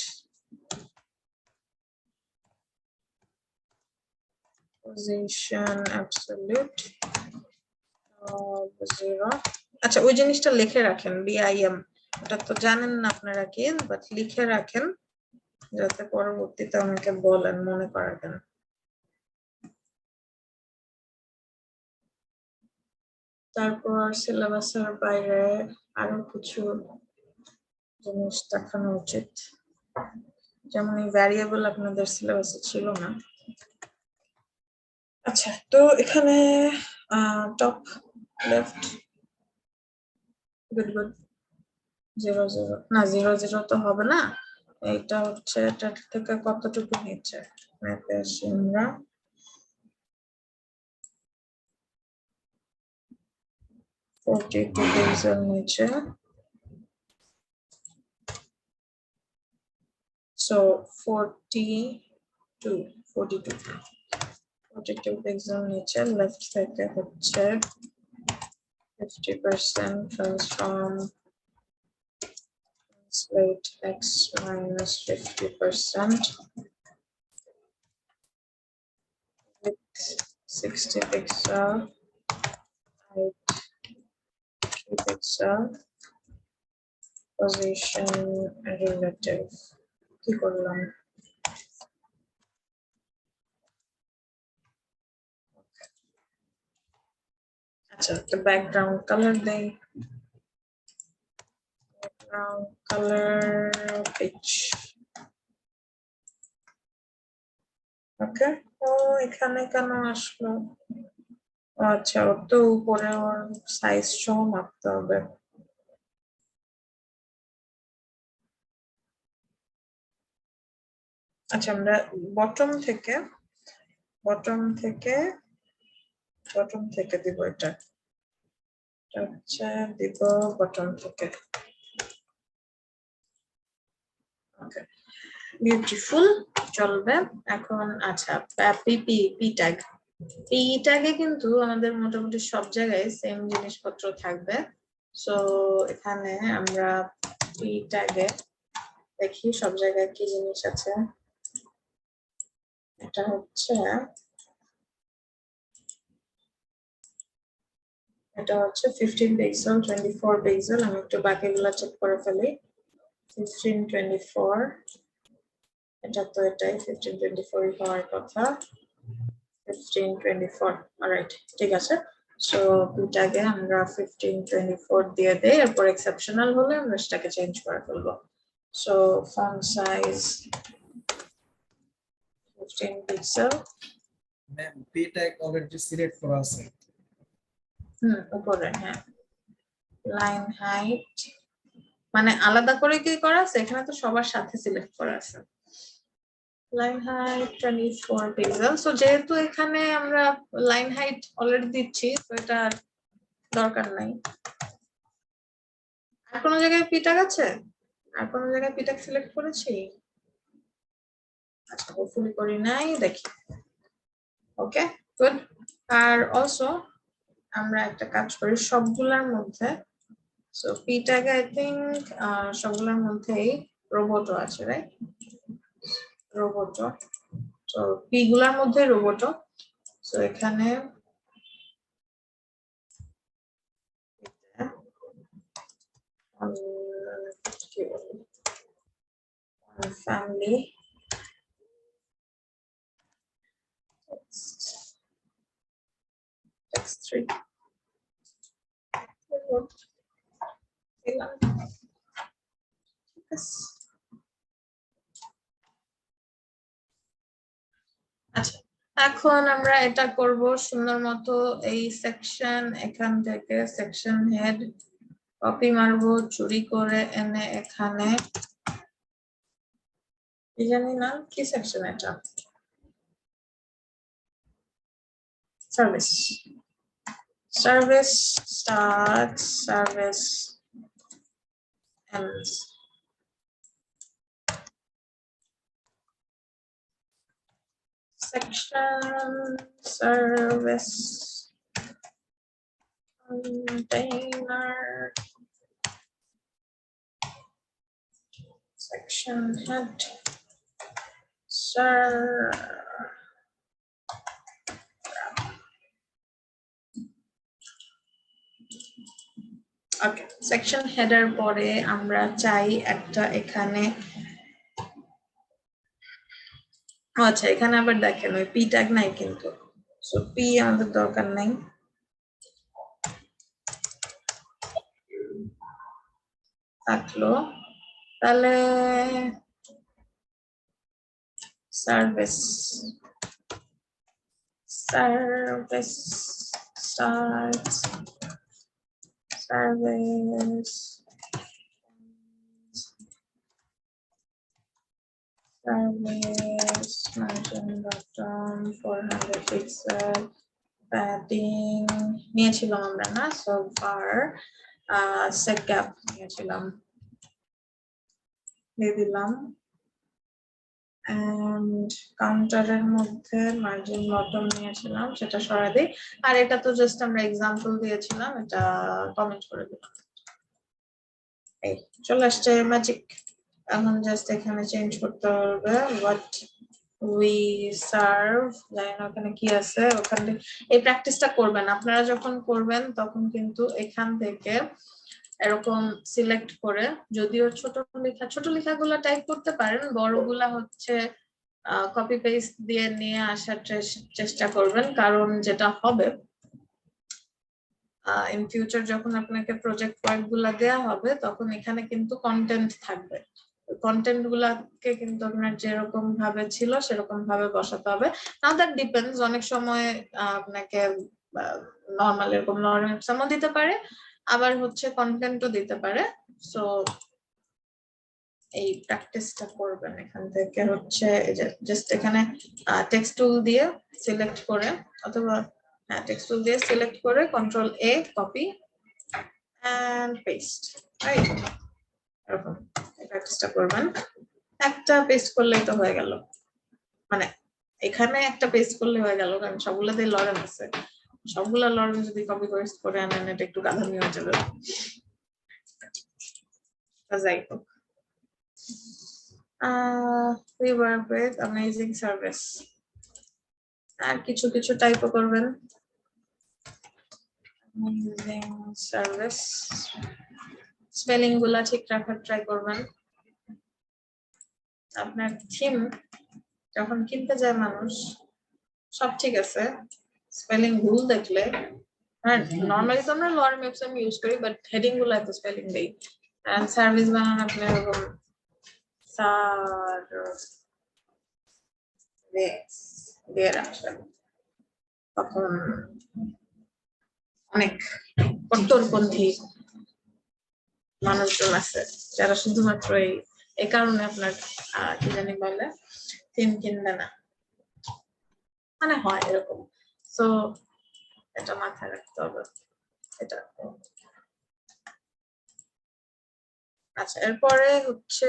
পজিশন অ্যাবসলিউট 0 আচ্ছা ওই জিনিসটা লিখে রাখেন BIM এটা তো জানেন না আপনারা কি বাট লিখে রাখেন যাতে পরবর্তীতে আমাকে বলেন মনে করাবেন তারপর সিলেবাসের বাইরে আরো কিছু জিনিস দেখানো উচিত যেমন এই ভ্যারিয়েবল আপনাদের সিলেবাসে ছিল না আচ্ছা তো এখানে টপ লেফট গুড গুড 00 না 00 তো হবে না এটা হচ্ছে এটা থেকে কতটুকু নিচে ম্যাপে আসি আমরা 42 পিক্সেল নিচে so 42 পিক্সেল নিচে লেফট থেকে হচ্ছে 50% transform translate x minus 50% with 60 pixel height 3 pixel position relative কি করলাম আচ্ছা তো ব্যাকগ্রাউন্ড কালার দেই background color pitch ওকে তো এখানে কেন আসলো আচ্ছা ওর তো উপরে ওর সাইজ সহ মাপতে হবে আচ্ছা আমরা বটম থেকে দিব এটা আচ্ছা দিব বটম থেকে ওকে বিউটিফুল চলবে এখন আচ্ছা পি ট্যাগে কিন্তু আমাদের মোটামুটি সব জায়গায় সেম জিনিসপত্র থাকবে সো এখানে আমরা পি ট্যাগে দেখি সব জায়গায় কি জিনিস আছে এটা হচ্ছে 15 পিক্সেল 24 পিক্সেল আমি একটু বাকিগুলো চেক করে ফেলি 15 24 এটা তো এটাই 15 24 হওয়ার কথা 15 24 অলরাইট ঠিক আছে সো এটাকে আমরা 15 24 দিয়ে দেই এরপর এক্সেপশনাল হলে আমরা সেটাকে চেঞ্জ করে ফেলবো so font size 15 pixel ma'am P tag already select করা আছে উপরে হ্যাঁ লাইন হাইট মানে আলাদা করে কি করা আছে এখানে তো সবার সাথে সিলেক্ট করা আছে লাইন হাইট 24 পিক্সেল। সো যেহেতু এখানে আমরা লাইন হাইট অলরেডি দিচ্ছি, তো এটা আর দরকার নাই। আর কোনো জায়গায় পিটাক আছে? আর কোনো জায়গায় পিটাক সিলেক্ট করেছি? আচ্ছা, হোপফুলি করি নাই, দেখি। ওকে, গুড। আর অলসো আমরা একটা কাজ করি সবগুলোর মধ্যে। সো পিটাকে আই থিংক সবগুলোর মধ্যেই রোবটও আছে, রাইট? রোবটও। তো পি গুলার মধ্যে রোবটও। সো এখানে ফ্যামিলি text 3 আচ্ছা, এখন আমরা এটা করব সুন্দর মতো। এই সেকশন, এখান থেকে সেকশন হেড কপি মারবো, চুরি করে এনে এখানে, জানি না কি সেকশন এটা, service, service start, service ends. Section service container section head sir. Okay, section header পরে আমরা চাই একটা এখানে, আচ্ছা এখানে আবার দেখেন ওই পি ট্যাগ নাই কিন্তু, সো পি আমাদের দরকার নাই। থাকলো তাহলে service, service start, service service margin bottom 400 pixel padding নিয়েছিলাম আমরা না, so far set gap নিয়েছিলাম, দিয়ে দিলাম। and কাউন্টারের মধ্যে মার্জিন বটম নিয়েছিলাম, সেটা সরাই দিই। আর এটা তো জাস্ট আমরা এক্সাম্পল দিয়েছিলাম, এটা কমেন্ট করে দিলাম। এই চলে আসছে ম্যাজিক। এখন জাস্ট এখানে চেঞ্জ করতে হবে what we serve, জানি না ওখানে কি আছে। ওখানে এই প্র্যাকটিসটা করবেন আপনারা, যখন করবেন তখন কিন্তু এখান থেকে এরকম সিলেক্ট করে, যদিও ছোট লেখাগুলো টাইপ করতে পারেন, বড়গুলা হচ্ছে কপি পেস্ট দিয়ে নিয়ে আসার চেষ্টা করবেন। কারণ যেটা হবে ইন ফিউচার যখন আপনাকে প্রজেক্ট ওয়ার্ক গুলা দেওয়া হবে, তখন এখানে কিন্তু কন্টেন্ট থাকবে। কন্টেন্ট গুলাকে কিন্তু আপনার যেরকম ভাবে ছিল সেরকম ভাবে বসাতে হবে। নাও দ্যাট ডিপেন্ডস, অনেক সময় আপনাকে নর্মাল এরকম লরেম এপসামও দিতে পারে, আবার হচ্ছে কন্টেন্টও দিতে পারে। সো এই প্র্যাকটিসটা করবেন। এখান থেকে হচ্ছে জাস্ট এখানে টেক্সট টুল দিয়ে সিলেক্ট করে, অথবা টেক্সট টুল দিয়ে সিলেক্ট করে কন্ট্রোল এ কপি এন্ড পেস্ট, রাইট? এরকম এই প্র্যাকটিসটা করবেন। একটা পেস্ট করলেই তো হয়ে গেল, মানে এখানে একটা পেস্ট করলে হয়ে গেল, কারণ সবগুলোতেই লরেম আছে। সবগুলা লরেম যদি কপি পেস্ট করে আনেন, এটা একটু গাধামি হয়ে যাবে। যাই হোক, we work with amazing service, আর কিছু কিছু টাইপও করবেন। amazing service স্পেলিং গুলা ঠিক রাখার ট্রাই করবেন। আপনার থিম যখন কিনতে যায় মানুষ, সব ঠিক আছে, স্পেলিং ভুল দেখলে, হ্যাঁ নরমালি তো আমরা লরেম এপসম ইউজ করি, বাট হেডিং গুলো এত স্পেলিং দেই। এন্ড সার্ভিস বানান আপনি এরকম দিয়ে রাখবেন, তখন অনেক কট্টরপন্থী মানুষজন আছে যারা শুধুমাত্র এই কারণে আপনার কি জানি বলে থিম কিনবে না, মানে হয় এরকম। সো এটা মাথায় রাখতে হবে। এটা আচ্ছা, এরপরে হচ্ছে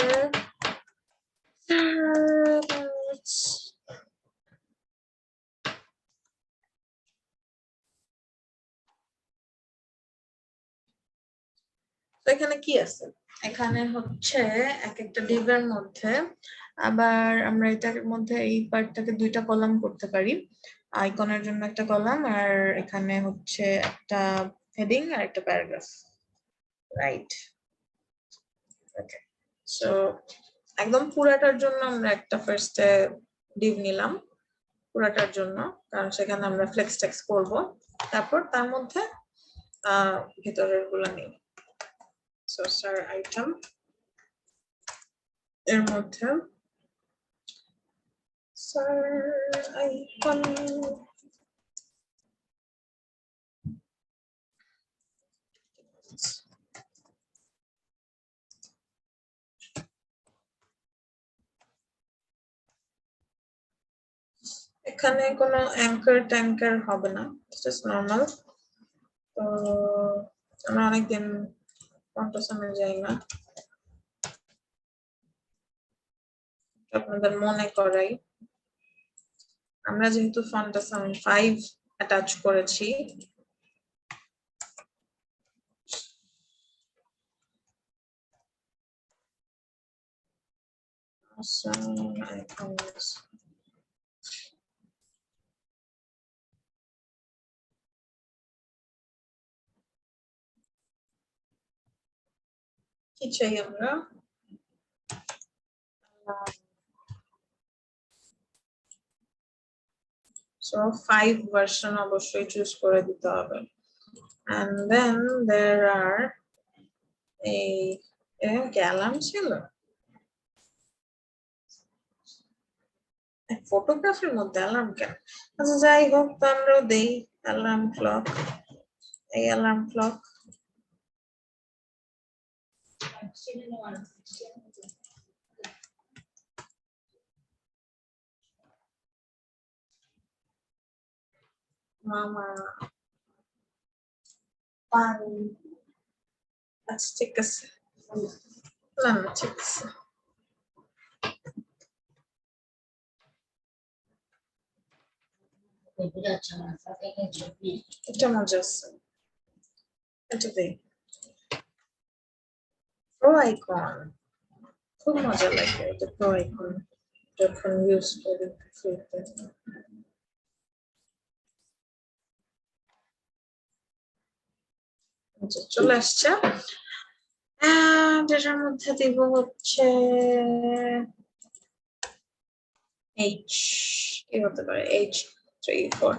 তো এখানে কি আছে, এখানে হচ্ছে এক একটা ডিভের মধ্যে আবার আমরা এটার মধ্যে এই পার্টটাকে দুইটা কলাম করতে পারি, আইকনের জন্য একটা কলাম আর এখানে হচ্ছে একটা হেডিং আর একটা প্যারাগ্রাফ, রাইট? ওকে, সো একদম পুরাটার জন্য আমরা একটা ফার্স্টে ডিভ নিলাম পুরাটার জন্য, কারণ সেখানে আমরা ফ্লেক্স টেক্সট করব, তারপর তার মধ্যে ভিতরের গুলো নিই। সো স্যার আইটেম এর মধ্যে স্যার আইকন এখানে কোনো অ্যাঙ্কার ট্যাঙ্কার হবে না, জাস্ট নর্মাল। তো আমরা অনেকদিন কন্ট্রাসামে যাই না, আপনাদের মনে করাই, আমরা যেহেতু ফন্টাসাম 5 অ্যাটাচ করেছি, কি চাই আমরা, সো 5 ভার্সন অবশ্যই চুজ করে দিতে হবে। and then there are এই অ্যালার্ম ছিল ফটোগ্রাফির মধ্যে, অ্যালার্ম কেন? আচ্ছা যাই হোক, তো আমরাও দেই অ্যালার্ম ক্লক, এই অ্যালার্ম ক্লক মামা পান, আচ্ছা ঠিক আছে, না না ঠিক আছে, এটা মজা আছে, এটা দেই প্রো আইকন, খুব মজা লাগে এটা প্রো আইকন যখন ইউজ করি ফ্রিতে। চলে আসছে, যেটার মধ্যে দিব হচ্ছে H, কি হতে পারে, H34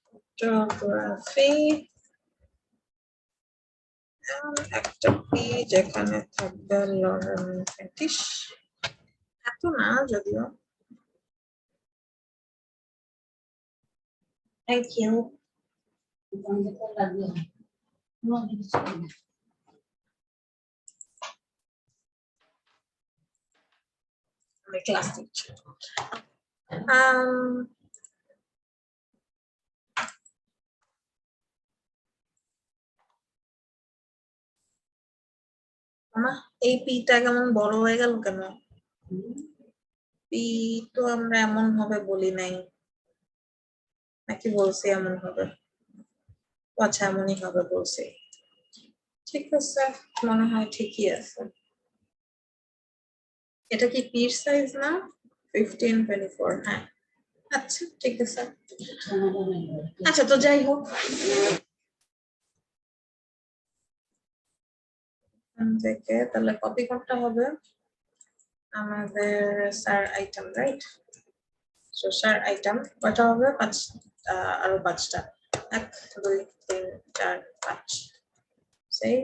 ফটোগ্রাফি, একটা পি যেখানে থাকবে লরেন ফেটিশ, এত না যদিও, থ্যাংক ইউ। আমি ক্লাস দিচ্ছি। এই পিটা কেমন বড় হয়ে গেল কেন? পি তো আমরা এমন হবে বলি নাই, নাকি বলছি এমন হবে? আচ্ছা এমনই হবে বলছি, ঠিক আছে, মনে হয় ঠিকই আছে। এটা কি পির সাইজ না? 1524, হ্যাঁ আচ্ছা ঠিক আছে। আচ্ছা তো যাই হোক, থেকে তাহলে কপি করতে হবে আমাদের sir item, right? So sir item কয়টা হবে? 5, আরো 5টা, 1 2 3 4 5, সেই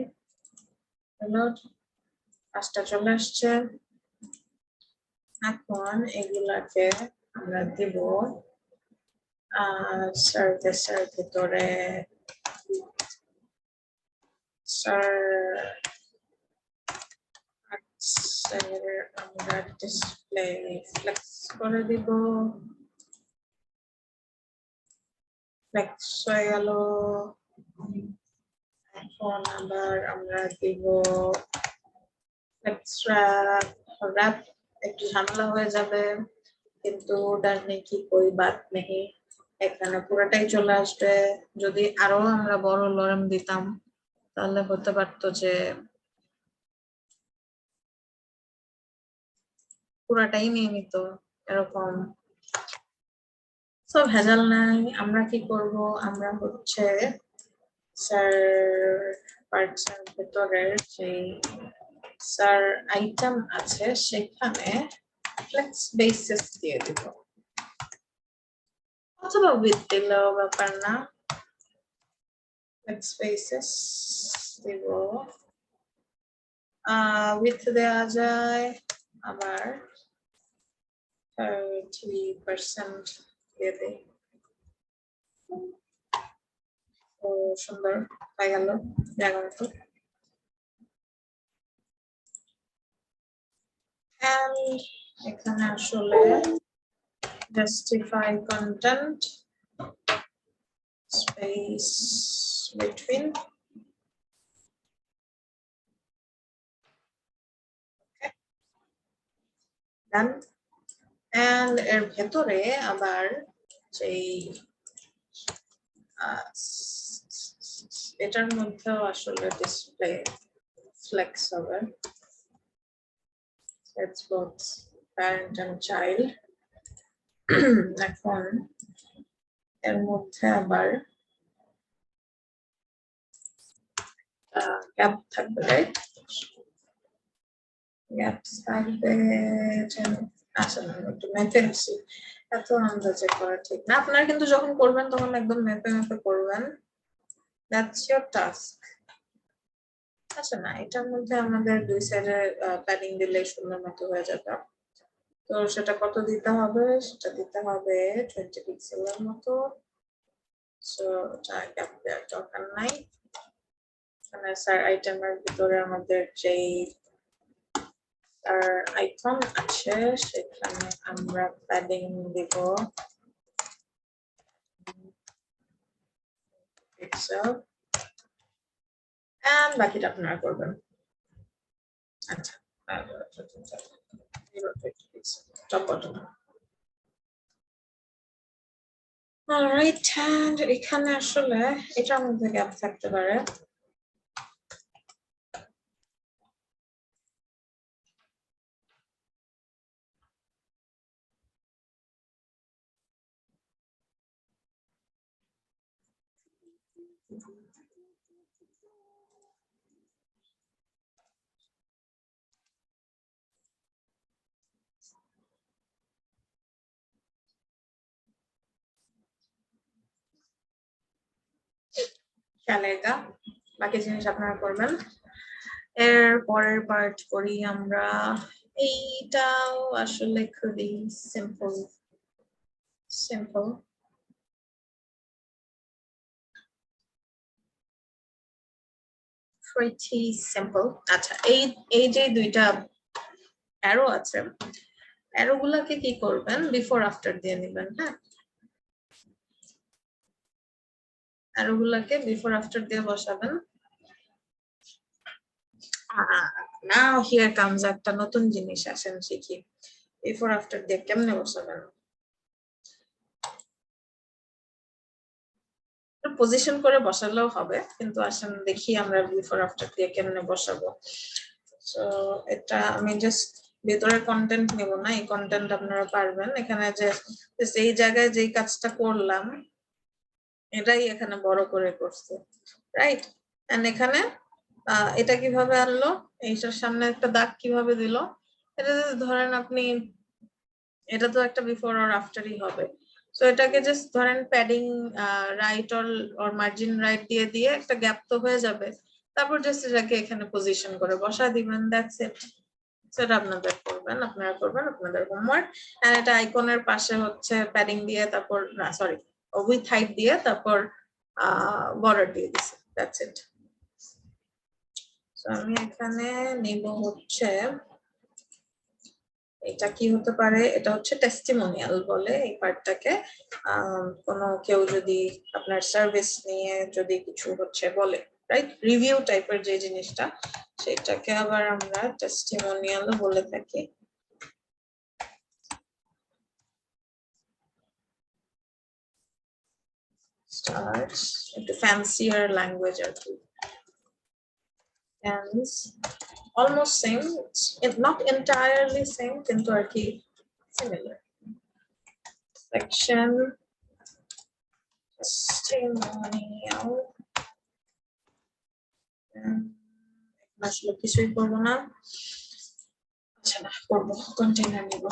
হলো 5টা চলে আসছে। এখন এগুলাকে আমরা দিব সার্ভিসের ভিতরে, স্যার আমরা ডিসপ্লে ফ্লেক্স করে দিব, ফ্লেক্স হয়ে গেল। এখন আবার আমরা দিব ফ্লেক্স র‍্যাপ। একটু ঝামেলা হয়ে যাবে, কিন্তু ডানে কি কোই বাত নেই, এখানে পুরোটাই চলে আসবে। যদি আরো আমরা বড় লরেম দিতাম তাহলে হতে পারতো যে পুরাটাই নিয়ে নিত এরকম। সব ভেজাল নাই। আমরা কি করব, আমরা হচ্ছে স্যার পার্টসের ভেতরের যে স্যার আইটেম আছে সেখানে ফ্লেক্স বেসিস দিয়ে দিব, অথবা উইথ দিলেও ব্যাপার না। ফ্লেক্স বেসিস দিব, উইথ দেওয়া যায়, আবার 30% দিয়ে দেই। তো সুন্দর হয়ে গেল জায়গাটা। And এখানে আসলে justify content space between, okay, done. And এর ভেতরে আবার যেই এটার মধ্যেও আসলে ডিসপ্লে ফ্লেক্স হবে। It's both parent and child. এখন এর মধ্যে আবার গ্যাপ থাকবে, রাইট? গ্যাপ থাকবে। আসলে একটু মেপে নিচ্ছি, এত আন্দাজে করা ঠিক না। আপনারা কিন্তু যখন করবেন তখন একদম মেপে মেপে করবেন, দ্যাটস ইয়োর টাস্ক। আচ্ছা না, এটার মধ্যে আমাদের দুই সাইডে প্যাডিং দিলে সুন্দর মতো হয়ে যাবে। তো সেটা কত দিতে হবে, সেটা দিতে হবে 20 পিক্সেলের মতো। সো গ্যাপ দেওয়ার দরকার নাই। এখানে স্যার আইটেমের ভিতরে আমাদের যেই আইকন আছে সেখানে আমরা প্যাডিং দিব পিক্সেল, এন্ড বাকিটা আপনারা করবেন। আচ্ছা, টপ বটম। অলরাইট, এন্ড এখানে আসলে এটার মধ্যে গ্যাপ থাকতে পারে। চলেগা, বাকি জিনিস আপনারা করবেন। এর পরের পার্ট করি আমরা। এইটাও আসলে খুবই সিম্পল pretty simple. আচ্ছা, এই যে দুইটা অ্যারো আছে, অ্যারো গুলাকে কি করবেন, বিফোর আফটার দিয়ে নেবেন। হ্যাঁ, অ্যারো গুলাকে বিফোর আফটার দিয়ে বসাবেন। নাও হিয়ার কামস একটা নতুন জিনিস, আসেন শিখি। বিফোর আফটার দিয়ে কেমনে বসাবেন, পজিশন করে বসালেও হবে, কিন্তু আসেন দেখি আমরা বিফোর আফটার দিয়ে কেমনে বসাবো। সো এটা আমি জাস্ট ভেতরের কন্টেন্ট নেব না, এই কন্টেন্ট আপনারা পারবেন। এখানে যে এই জায়গায় যেই কাজটা করলাম এটাই এখানে বড় করে করছে, রাইট? এন্ড এখানে এটা কিভাবে আনলো, এইটার সামনে একটা দাগ কিভাবে দিল, এটা যদি ধরেন আপনি, এটা তো একটা বিফোর আর আফটারই হবে। সো এটাকে জাস্ট ধরেন padding right or margin right দিয়ে দিয়ে একটা গ্যাপ তো হয়ে যাবে, তারপর জাস্ট এটাকে এখানে পজিশন করে বসা দিবেন, দ্যাটস ইট। সেটা আপনারা করবেন আপনাদের হোমওয়ার্ক। এন্ড এটা আইকনের পাশে হচ্ছে প্যাডিং দিয়ে, তারপর না সরি উইথ হাইট দিয়ে, তারপর বর্ডার দিয়ে দিছি, দ্যাটস ইট। সো আমি এখানে নিব হচ্ছে এটা কি হতে পারে, এটা হচ্ছে টেস্টিমোনিয়াল বলে এই পার্টটাকে। কোনো কেউ যদি আপনার সার্ভিস নিয়ে যদি কিছু হচ্ছে বলে, রাইট, রিভিউ টাইপের যে জিনিসটা, সেটাকে আবার আমরা টেস্টিমোনিয়াল বলে থাকি। Starts একটু ফ্যান্সিয়ার ল্যাঙ্গুয়েজ আর কি, and almost same, not entirely same, কিন্তু আর কি similar. Section testimonial. আসলে কিছুই করবো না, আচ্ছা না করবো, কন্টেইনার নিব।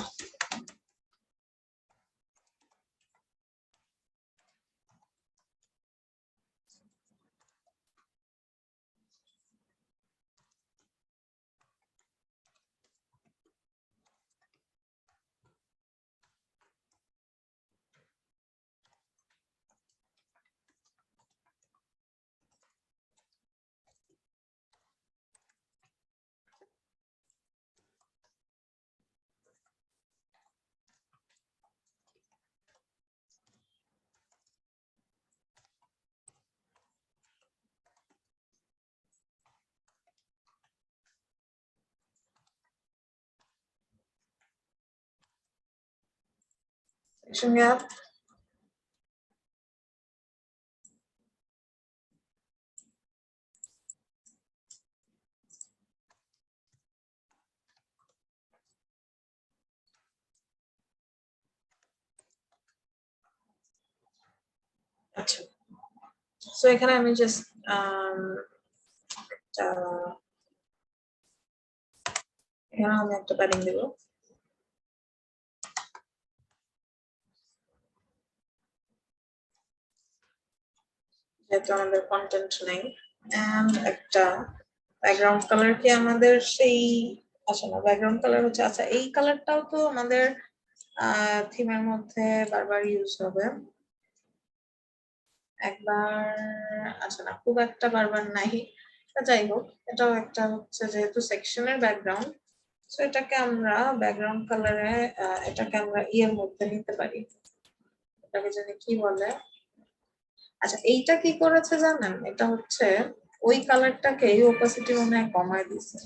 Section gap. আচ্ছা, সো এখানে আমি জাস্ট এখানে আমি একটা প্যাডিং দেব। যেহেতু আমাদের কন্টেন্ট নেই, এন্ড একটা ব্যাকগ্রাউন্ড কালার কি আমাদের সেই, আচ্ছা না ব্যাকগ্রাউন্ড কালার হচ্ছে, আচ্ছা এই কালারটাও তো আমাদের থিমের মধ্যে বারবার ইউজ হবে একবার, আচ্ছা না খুব একটা বারবার নাই, যাই হোক এটাও একটা হচ্ছে যেহেতু সেকশনের ব্যাকগ্রাউন্ড, সো এটাকে আমরা ব্যাকগ্রাউন্ড কালারে, এটাকে আমরা ইয়ের মধ্যে নিতে পারি, এটাকে জানি কি বলে। আচ্ছা এইটা কি করেছে জানেন, এটা হচ্ছে ওই কালারটাকে এই ওপাসিটি মনে হয় কমায় দিছে,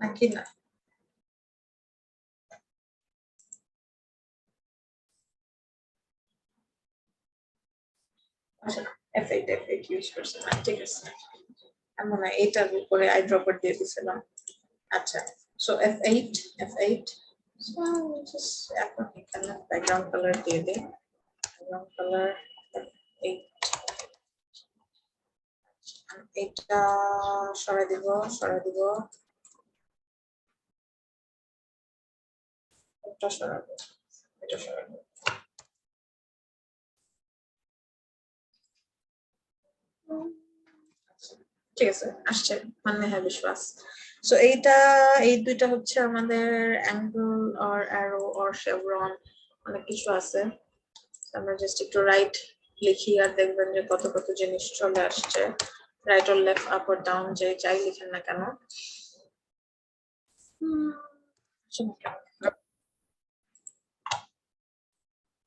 নাকি না, আচ্ছা F8 ইউজ করছে না, ঠিক আছে, এমন না এইটার উপরে আই ড্রপার দিয়ে দিছিলাম। আচ্ছা সো F8 সো জাস্ট এখন এখানে ব্যাকগ্রাউন্ড কালার দিয়ে দিই, ব্যাকগ্রাউন্ড কালার F8, এটা সরাই দিব, এটা সরাবো, এটা সরাবো। ঠিক আছে আসছে, মানে হ্যাঁ বিশ্বাস। সো এইটা, এই দুইটা হচ্ছে আমাদের angle or arrow or Chevron, অনেক কিছু আছে। আমরা জাস্ট একটু রাইট লিখি আর দেখবেন যে কত কত জিনিস চলে আসছে, right or left up or down যে যাই লিখেন না কেন।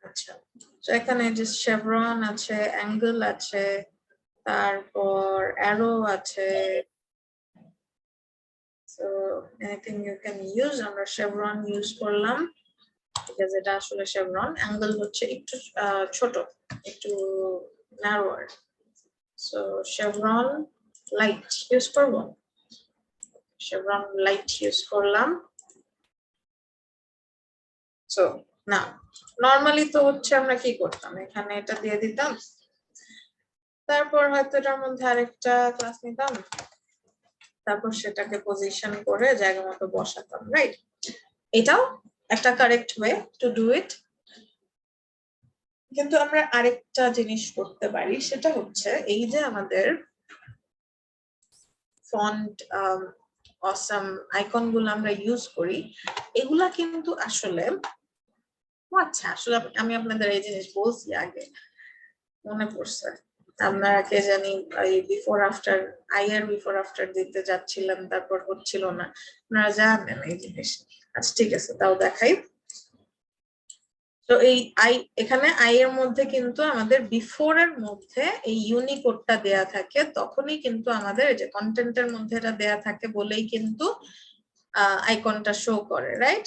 আচ্ছা তো এখানে যে শেভরন আছে, অ্যাঙ্গেল আছে, তারপর অ্যারো আছে, so anything you can use, আমরা শেভরন ইউজ করলাম because এটা আসলে শেভরন, অ্যাঙ্গেল হচ্ছে একটু ছোট, একটু ন্যারোয়ার, সো শেভরন লাইট ইউজ করব, শেভরন লাইট ইউজ করলাম। সো না নরমালি তো হচ্ছে আমরা কি করতাম, এখানে এটা দিয়ে দিতাম, তারপর হয়তো এটার মধ্যে আরেকটা ক্লাস নিতাম, তারপর সেটাকে পজিশন করে জায়গা মতো বসাতাম, রাইট, এটাও একটা correct way to do it. কিন্তু আমরা আরেকটা জিনিস করতে পারি, সেটা হচ্ছে এই যে আমাদের ফন্ট অসাম আইকন গুলো আমরা ইউজ করি, এগুলা কিন্তু আসলে, আচ্ছা আসলে আমি আপনাদের এই জিনিস বলছি আগে, মনে পড়ছে, আপনারা কে জানি এই বিফোর আফটার বিফোর আফটার দিতে যাচ্ছিলেন, তারপর হচ্ছিল না, আপনারা জানেন এই জিনিস। আচ্ছা ঠিক আছে, তাও দেখাই। তো এই এখানে এর মধ্যে কিন্তু আমাদের বিফোর এর মধ্যে এই ইউনিকোডটা দেয়া থাকে, তখনই কিন্তু আমাদের এই যে কন্টেন্টের মধ্যে এটা দেয়া থাকে বলেই কিন্তু আইকনটা শো করে, রাইট?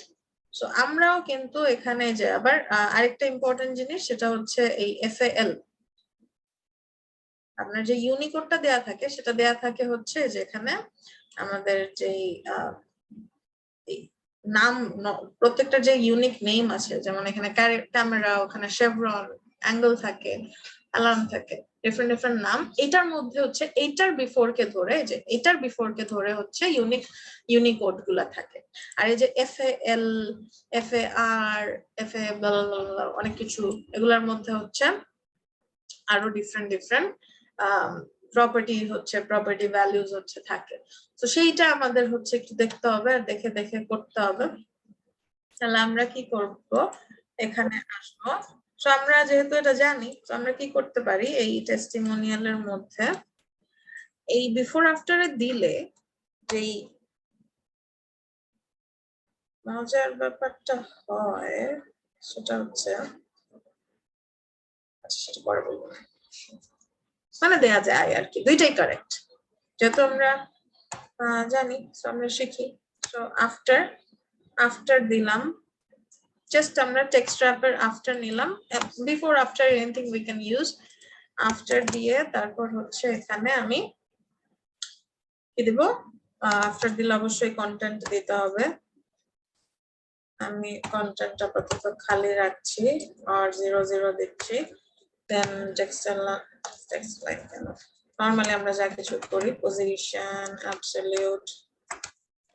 সো আমরাও কিন্তু এখানে যে আবার আরেকটা ইম্পর্টেন্ট জিনিস, সেটা হচ্ছে এই FAL, আপনার যে ইউনিকোডটা দেয়া থাকে সেটা দেয়া থাকে হচ্ছে যেখানে আমাদের যে নাম, প্রত্যেকটা যে ইউনিক নেম আছে, যেমন এখানে ক্যামেরা, ওখানে শেভরন, অ্যাঙ্গেল থাকে, অ্যালার্ম থাকে, ডিফারেন্ট ডিফারেন্ট নাম, এটার মধ্যে হচ্ছে এইটার বিফোর কে ধরে, যে এটার বিফোর কে ধরে হচ্ছে ইউনিকোড গুলা থাকে। আর এই যে FAL, FAR, FA অনেক কিছু, এগুলার মধ্যে হচ্ছে আরো ডিফারেন্ট ডিফারেন্ট প্রপার্টি ভ্যালুজ হচ্ছে থাকে। তো সেইটা আমাদের হচ্ছে একটু দেখতে হবে, আর দেখে দেখে করতে হবে। তাহলে আমরা কি করব, এখানে আসবো। তো আমরা যেহেতু এটা জানি, তো আমরা কি করতে পারি, এই টেস্টিমোনিয়ালের মধ্যে এই বিফোর আফটারে দিলে যেই মজার ব্যাপারটা হয় সেটা হচ্ছে, আচ্ছা সেটা পরে বলবো, মানে দেয়া যায় আর কি, দুইটাই কারেক্ট, যেহেতু আমরা জানি, তো আমরা শিখি। তো আফটার দিলাম, জাস্ট আমরা টেক্সট র্যাপের আফটার নিলাম, before after anything we can use, after দিয়ে তারপর হচ্ছে এখানে আমি কি দিব, আফটার দিলে অবশ্যই কন্টেন্ট দিতে হবে। আমি কন্টেন্ট আপাতত খালি রাখছি আর 00 দিচ্ছি, দেন টেক্সট লাইন কেন, নরমালি আমরা যা কিছু করি, position absolute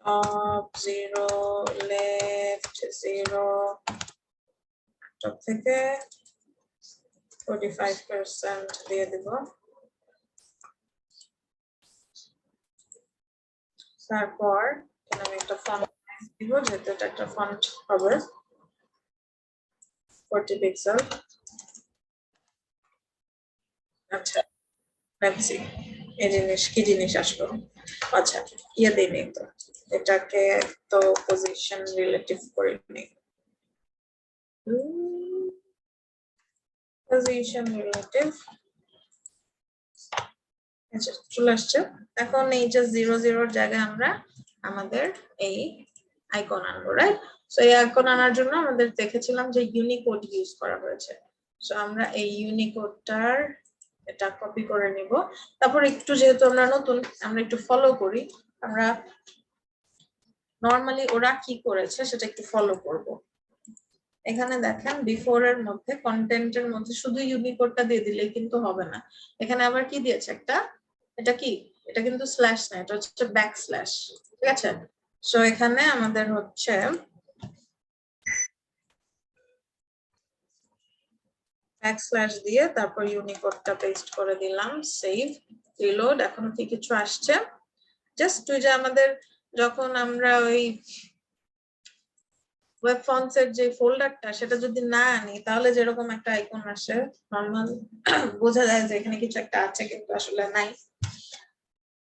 top 0, left 0, top থেকে 45% দিয়ে দিব। তারপর আমি একটা ফন্ট দিব, যেহেতু এটা একটা ফন্ট হবে 40 পিক্সেল। আচ্ছা লেটস সি এই জিনিস কি জিনিস আসলো। আচ্ছা ইয়ে দিই নেই, তো এটাকে তো পজিশন রিলেটিভ করে নেই, পজিশন রিলেটিভ। আচ্ছা চলে আসছে। এখন এই যে 00 জায়গায় আমরা আমাদের এই আইকন আনবো, রাইট? সো এই আইকন আনার জন্য আমাদের দেখেছিলাম যে ইউনিকোড ইউজ করা হয়েছে। সো আমরা এই ইউনিকোডটার এটা কপি করে নিব, তারপর একটু যেহেতু আমরা নতুন, আমরা একটু ফলো করি, আমরা নরমালি ওরা কি করেছে সেটা একটু ফলো করব। এখানে দেখেন বিফোর এর মধ্যে কন্টেন্টের মধ্যে শুধু ইউনিকোডটা দিয়ে দিলেই কিন্তু হবে না, এখানে আবার কি দিয়েছে একটা, এটা কি, এটা কিন্তু স্ল্যাশ না, এটা হচ্ছে ব্যাক স্ল্যাশ, ঠিক আছে? সো এখানে আমাদের হচ্ছে ব্যাক স্ল্যাশ দিয়ে তারপর ইউনিকোডটা পেস্ট করে দিলাম, সেভ, রিলোড। এখন কি কিছু আসছে, জাস্ট ওই যে আমাদের যখন আমরা ওই ওয়েব ফন্টস এর যে ফোল্ডারটা সেটা যদি না আনি, তাহলে যেরকম একটা আইকন আসে নরমাল, বোঝা যায় যে এখানে কিছু একটা আছে কিন্তু আসলে নাই,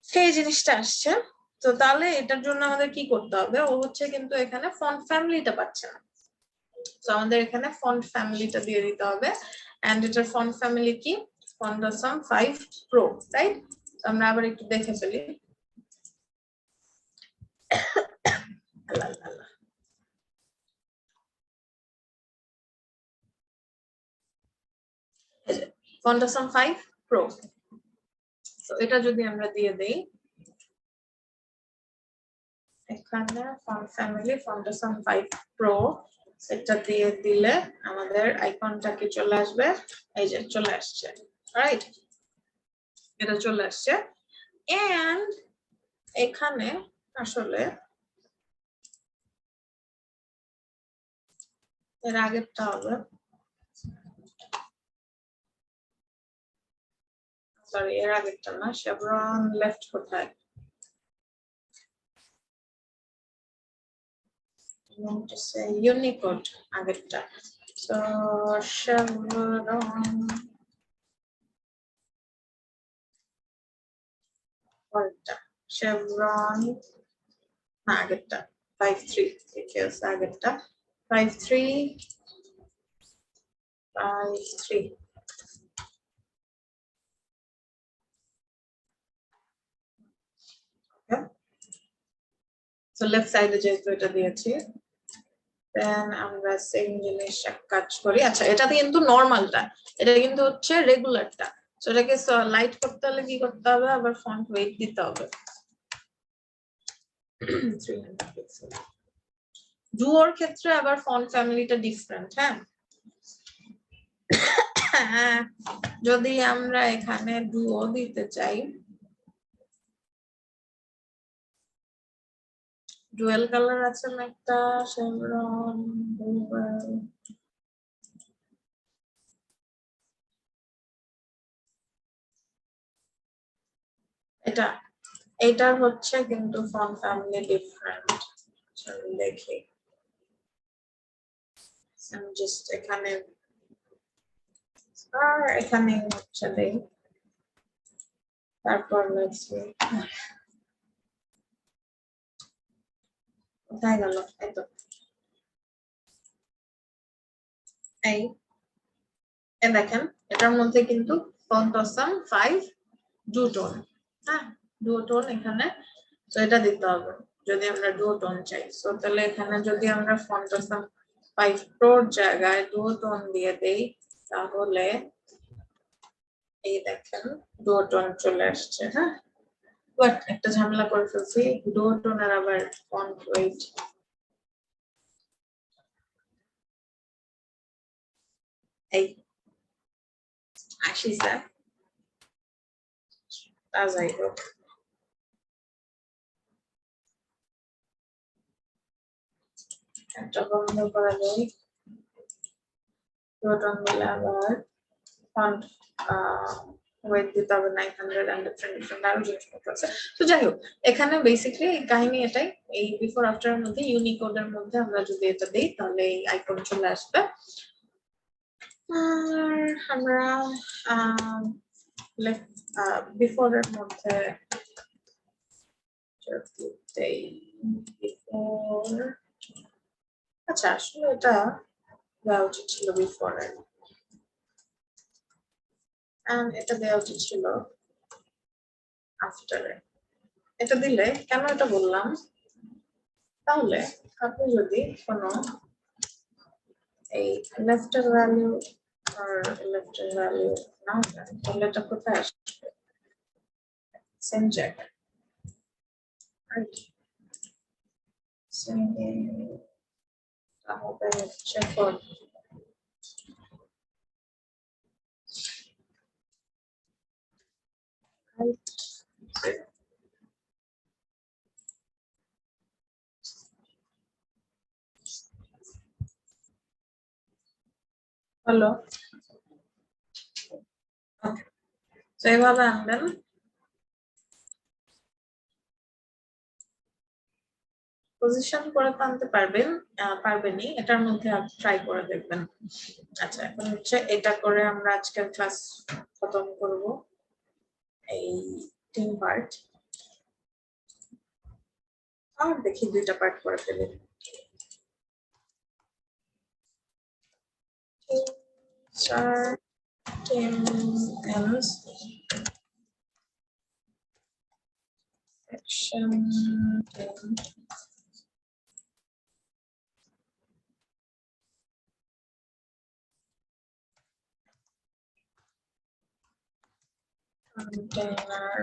সেই জিনিসটা আসছে। তো তাহলে এটার জন্য আমাদের কি করতে হবে, ও হচ্ছে কিন্তু এখানে ফন্ট ফ্যামিলিটা পাচ্ছে না, তো আমাদের এখানে ফন্ট ফ্যামিলিটা দিয়ে দিতে হবে। এন্ড এটার ফন্ট ফ্যামিলি কি, ফন্টাসাম 5 প্রো, রাইট? আমরা আবার একটু দেখে ফেলি। ফন্টাসাম 5 প্রো, তো এটা যদি আমরা দিয়ে দেই এখানে ফন্ট ফ্যামিলি ফন্টাসাম 5 প্রো, এটা দিয়ে দিলে আমাদের আইকনটা কি চলে আসবে, এই যে চলে আসছে, রাইট? এটা চলে আসছে। এন্ড এখানে আসলে এর আগেরটা হবে, সরি এর আগেরটা না, শেভরন লেফট কোথায়, ইউনিকোড আগেরটা। সো শেভরন পরেরটা শেভরন না আগেরটা 5-3 দেখে আছে আগেরটা 5-3 5-3 সো লেফট সাইডে যেহেতু এটা দিয়েছি দেন আমরা সেম জিনিস কাজ করি আচ্ছা এটা কিন্তু নরমালটা এটা কিন্তু হচ্ছে রেগুলারটা সো এটাকে লাইট করতে হলে কি করতে হবে আবার ফন্ট ওয়েট দিতে হবে 300 পিক্সেল ডুওর ক্ষেত্রে আবার ফন্ট ফ্যামিলিটা ডিফারেন্ট হ্যাঁ যদি আমরা এখানে ডুও দিতে চাই ডুয়েল কালার আছে না একটা শেভরন এটা এটার হচ্ছে কিন্তু ফন্ট ফ্যামিলি ডিফারেন্ট দেখি জাস্ট এখানে আর এখানে হচ্ছে দেই তারপর লেখছি কোথায় গেল এই তো এই দেখেন এটার মধ্যে কিন্তু ফন্ট অসাম 5 ডুটোন হ্যাঁ ডুটোন এখানে তো এটা দিতে হবে যদি আমরা ডুটোন চাই সো তাহলে এখানে যদি আমরা ফন্ট অসাম 5 প্রোর জায়গায় ডুটোন দিয়ে দেই তাহলে এই দেখেন ডুটোন চলে আসছে হ্যাঁ বাট একটা ঝামেলা করে ফেলছি ডুটোনের আবার ফন্ট ওয়েট এই 80 স্যার তা যাই হোক একটা বন্ধ করা যায় ডুটোন দিলে আবার ফন্ট ওয়েট দিতে হবে 900 and different আরো জিনিসপত্র আছে তো যাই হোক এখানে বেসিক্যালি কাহিনী এটাই এই বিফোর আফটার এর মধ্যে ইউনিকোডের মধ্যে আমরা যদি এটা দেই তাহলে এই আইকন চলে আসবে আর আমরা বিফোর এর মধ্যে আচ্ছা আসলে এটা দেওয়া উচিত ছিল বিফোর এর এটা দেওয়া উচিত ছিল আফটার এর এটা দিলে কেন এটা বললাম তাহলে আপনি যদি কোনো এই লেফটের ভ্যালু আর লেফটের ভ্যালু না দেন তাহলে এটা কোথায় আসবে সেম জায়গায় তাহলে হচ্ছে হ্যালো ওকে তো এইভাবে আনবেন পজিশন করে তো আনতে পারবেনই এটার মধ্যে আপনি ট্রাই করে দেখবেন আচ্ছা এখন হচ্ছে এটা করে আমরা আজকের ক্লাস খতম করব এই 3 পার্ট আর দেখি 2টা পার্ট করে ফেলি start team ends section 10 container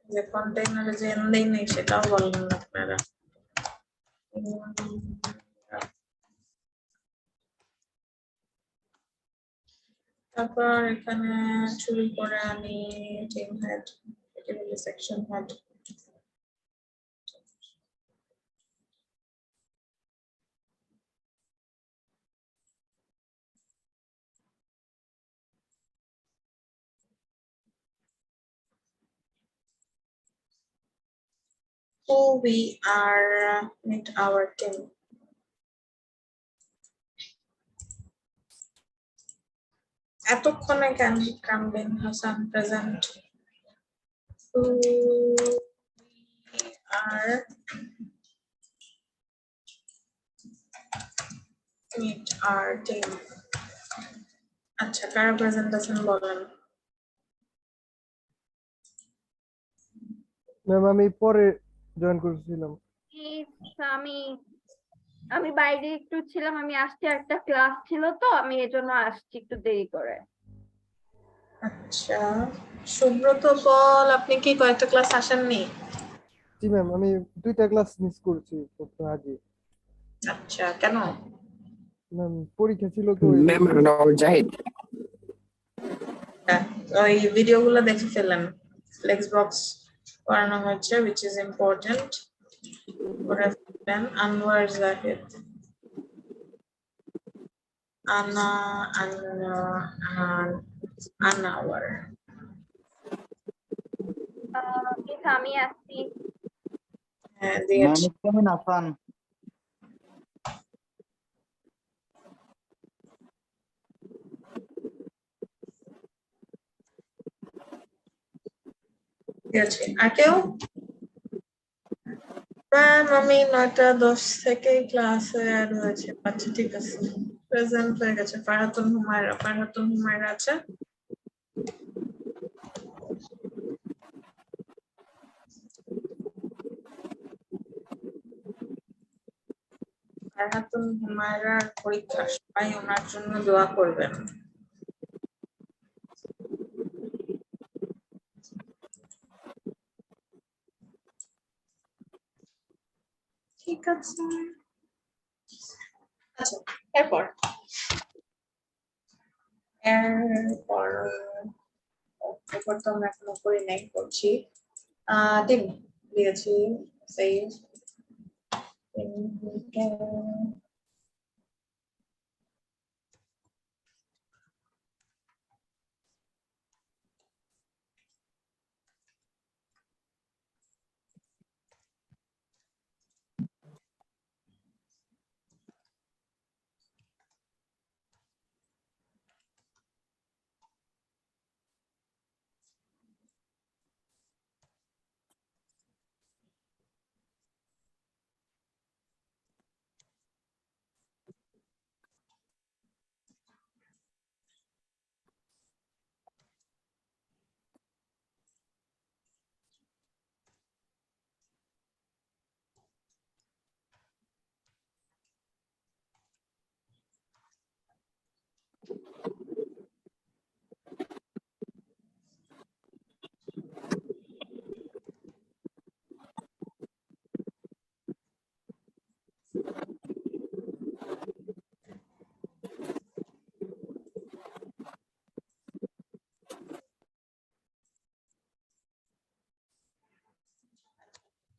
যে কন্টেইনারে যে এন্ডই নেই সেটাও বললেন আপনারা তারপর এখানে শুরু করে আমি টিম হেড এটা হলো section head who we are with our team এতক্ষণে কেন কামবিন হাসান প্রেজেন্ট আর meet our team আচ্ছা কারা প্রেজেন্ট আছেন বলেন ম্যাম আমি পরে জয়েন করেছিলাম। আমি আমি বাইরে একটু ছিলাম, আমি আসছি, একটা ক্লাস ছিল তো আমি এজন্য আসছি একটু দেরি করে। আচ্ছা সুব্রত বল আপনি কি কয়েকটা ক্লাস আসেননি জি ম্যাম আমি 2টা ক্লাস মিস করেছি সপ্তাহ আগে। আচ্ছা কেন ম্যাম পরীক্ষা ছিল তো এই ম্যাম জাহিদ ওই ভিডিওগুলো দেখে ফেলেন ফ্লেক্স বক্স করানো হচ্ছে which is important করে ফেলেন আনোয়ার জাহিদ আনোয়ার আমি আসছি। হ্যাঁ দিয়েছি আসান দিয়েছি আর কেউ ম্যাম আমি 9:10 থেকে ক্লাসে অ্যাড হয়েছে আচ্ছা ঠিক আছে প্রেজেন্ট হয়ে গেছে ফারহাতুন হুমায়রা আছে ফারহাতুন হুমায়রার পরীক্ষা সবাই ওনার জন্য দোয়া করবেন ঠিক আছে আচ্ছা এরপর তো আমরা এখনো করে নাই করছি টিম দিয়েছি সেভ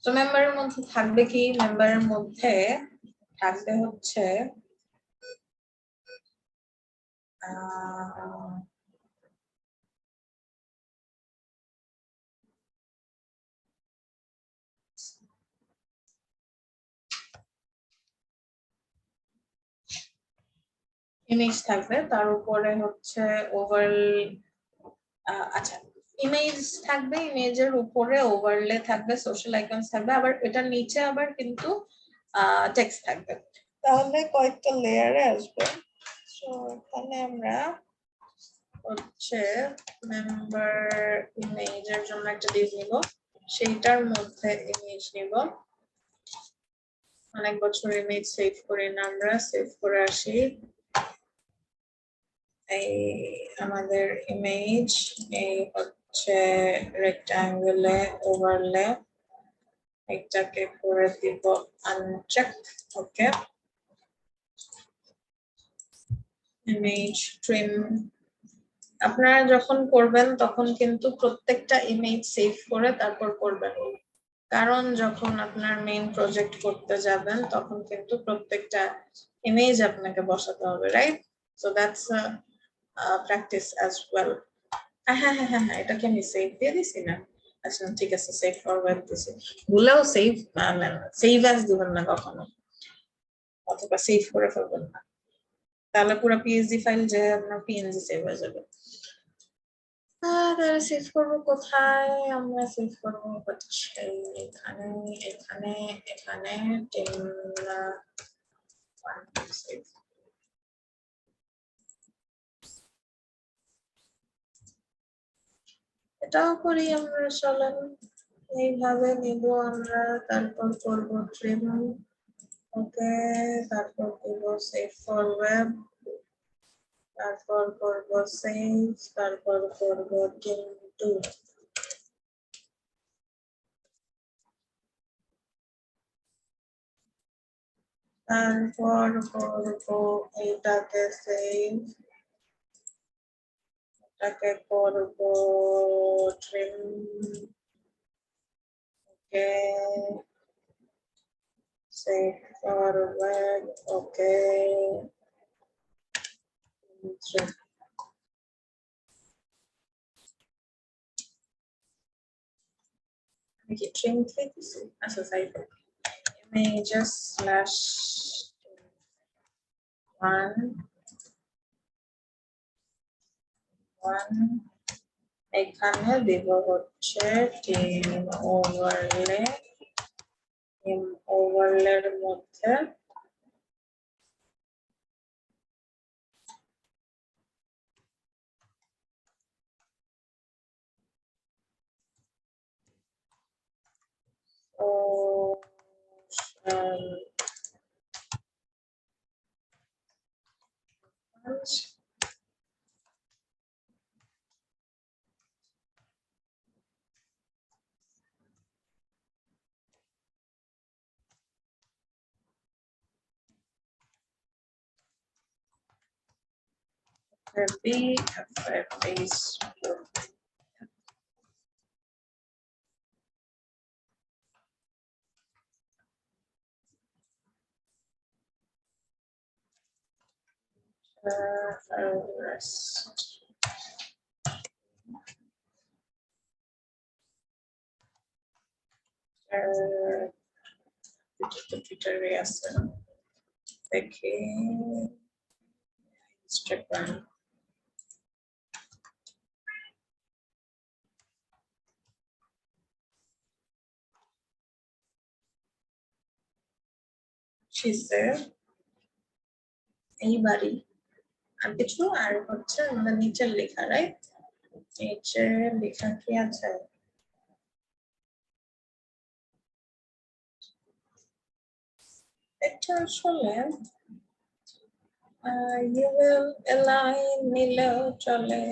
তো মেম্বারের মধ্যে থাকবে কি মেম্বারের মধ্যে থাকবে হচ্ছে ইমেজ থাকবে তার উপরে হচ্ছে আচ্ছা ইমেজ থাকবে ইমেজের উপরে ওভারলে থাকবে সোশ্যাল আইকনস থাকবে আবার এটার নিচে আবার কিন্তু টেক্সট থাকবে তাহলে কয়েকটা লেয়ারে আসবে সো এখানে আমরা হচ্ছে মেম্বার ইমেজের জন্য একটা ডিভ নিব সেইটার মধ্যে ইমেজ নিব অনেক বছর ইমেজ সেভ করি না আমরা সেভ করে আসি এই আমাদের ইমেজ এই হচ্ছে রেক্টাঙ্গেলে ওভারলে এটাকে করে দিব আনচেক ওকে ইমেজ ট্রিম আপনারা যখন করবেন তখন কিন্তু প্রত্যেকটা ইমেজ সেভ করে তারপর করবেন কারণ যখন আপনার মেইন প্রজেক্ট করতে যাবেন তখন কিন্তু প্রত্যেকটা ইমেজ আপনাকে বসাতে হবে right so that's practice as well হ্যাঁ এটাকে আমি সেভ দিয়ে দিছি না আচ্ছা ঠিক আছে সেভ ফরওয়ার্ড দিছি ভুলেও সেভ অ্যাজ দিবেন না কখনো অথবা সেভ করে ফেলবেন না তাহলে পুরো পিএইচডি ফাইল যে আমরা পিএনজি সেভ হয়ে যাবে। তাহলে সেভ করবো কোথায়? আমরা সেভ করবো হচ্ছে এখানে, এখানে, এখানে। এটাও করি আমরা, চলেন এইভাবে নিব আমরা, তারপর করবো ট্রিম। ওকে, তারপর করবো সেভ ফর ওয়েব, তারপর করবো সেভ, তারপর করবো কিন্তু তারপর করবো এইটাকে সেভ, এটাকে করবো trim. Okay, save for web. Okay, trim. আমি কি ট্রিম দিতেছি? আচ্ছা তাই তো। images slash 1 এখানে দেব হচ্ছে টিম ওভারলে। টিম ওভারলের মধ্যে social FB, Facebook. Rest. Twitter আছে দেখি, Instagram। এইবারই আর কিছু, আর হচ্ছে আমাদের নিচের লেখা, রাইট? নিচে লেখা কি আছে? এটা আসলে you will align নিলেও চলে,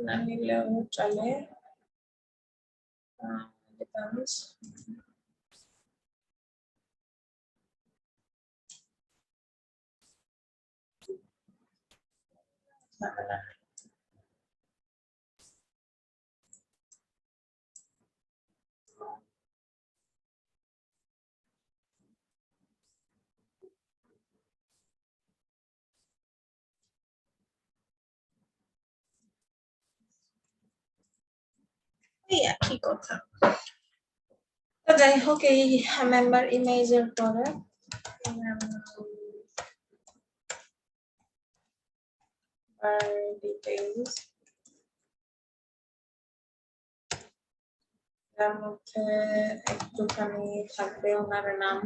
না নিলেও চলে, depends। এই একই কথা। তো যাই হোক, এই মেম্বার ইমেজের পরে ডিটেইলস, তার মধ্যে একটুখানি থাকবে ওনার নাম,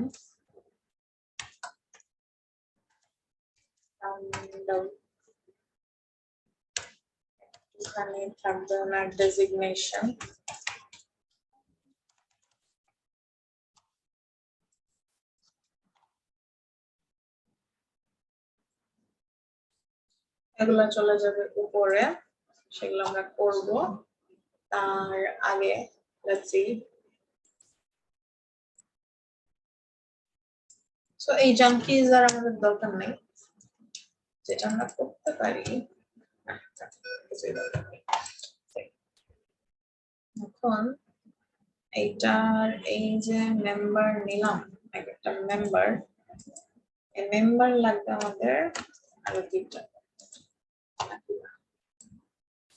একটুখানি থাকবে ওনার ডেজিগনেশন, এগুলো চলে যাবে উপরে, সেগুলো আমরা করব। তার আগে লেটস সি, সো এই জাঙ্কিজ আর আমাদের দরকার নেই, যেটা আমরা করতে পারি এখন এইটার এই যে মেম্বার নিলাম, একটা মেম্বার, এই মেম্বার লাগবে আমাদের আরো দুইটা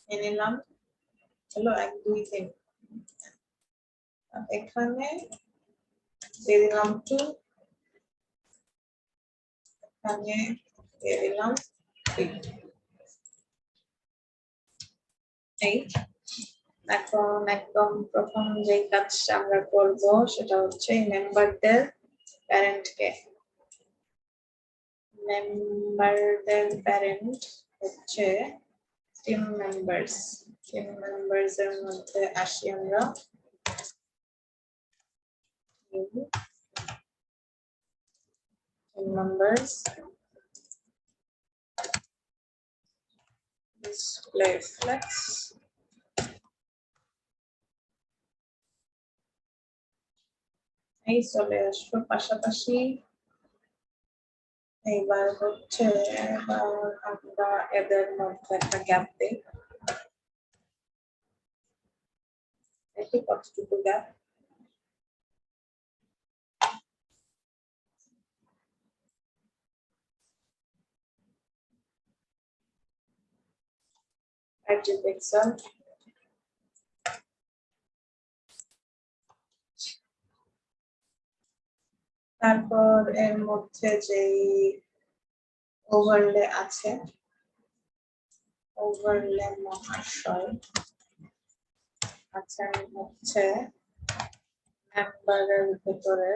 নিলাম, হলো 1 2 3। এখানে দিয়ে দিলাম 2, এখানে দিয়ে দিলাম এই এখন একদম প্রথম যে কাজটা আমরা করব সেটা হচ্ছে মেম্বারদের প্যারেন্টকে মেম্বারদের প্যারেন্ট হচ্ছে টিম মেম্বার্স এর মধ্যে আসি আমরা টিম মেম্বার্স ডিসপ্লে ফ্লেক্স এই চলে আসলো পাশাপাশি এইবার হচ্ছে আমরা এদের মধ্যে একটা গ্যাপ দিই দেখি কতটুকু গ্যাপ পিক্সেল তারপর এর মধ্যে যেই ওভারলে আছে ওভারলে মহাশয় আচ্ছা হচ্ছে মেম্বারের ভিতরে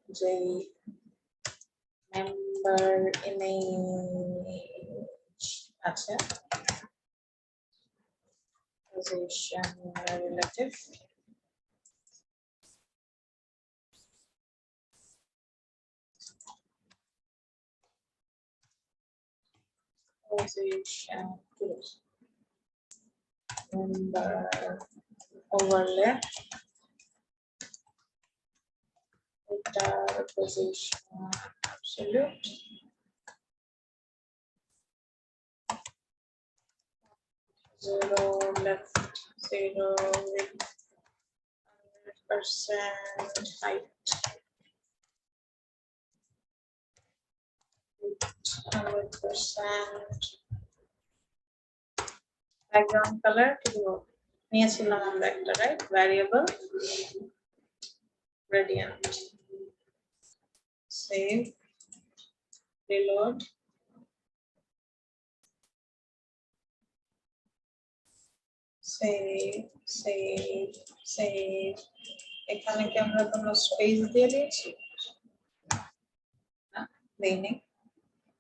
যেই মেম্বার ইমেজ আছে position relative position member overlay এটা position absolute zero left zero width 100% height 100% background color কি নিয়েছিলাম আমরা একটা right variable gradient save reload save এখানে কি আমরা কোনো স্পেস দিয়ে দিয়েছি না দেইনি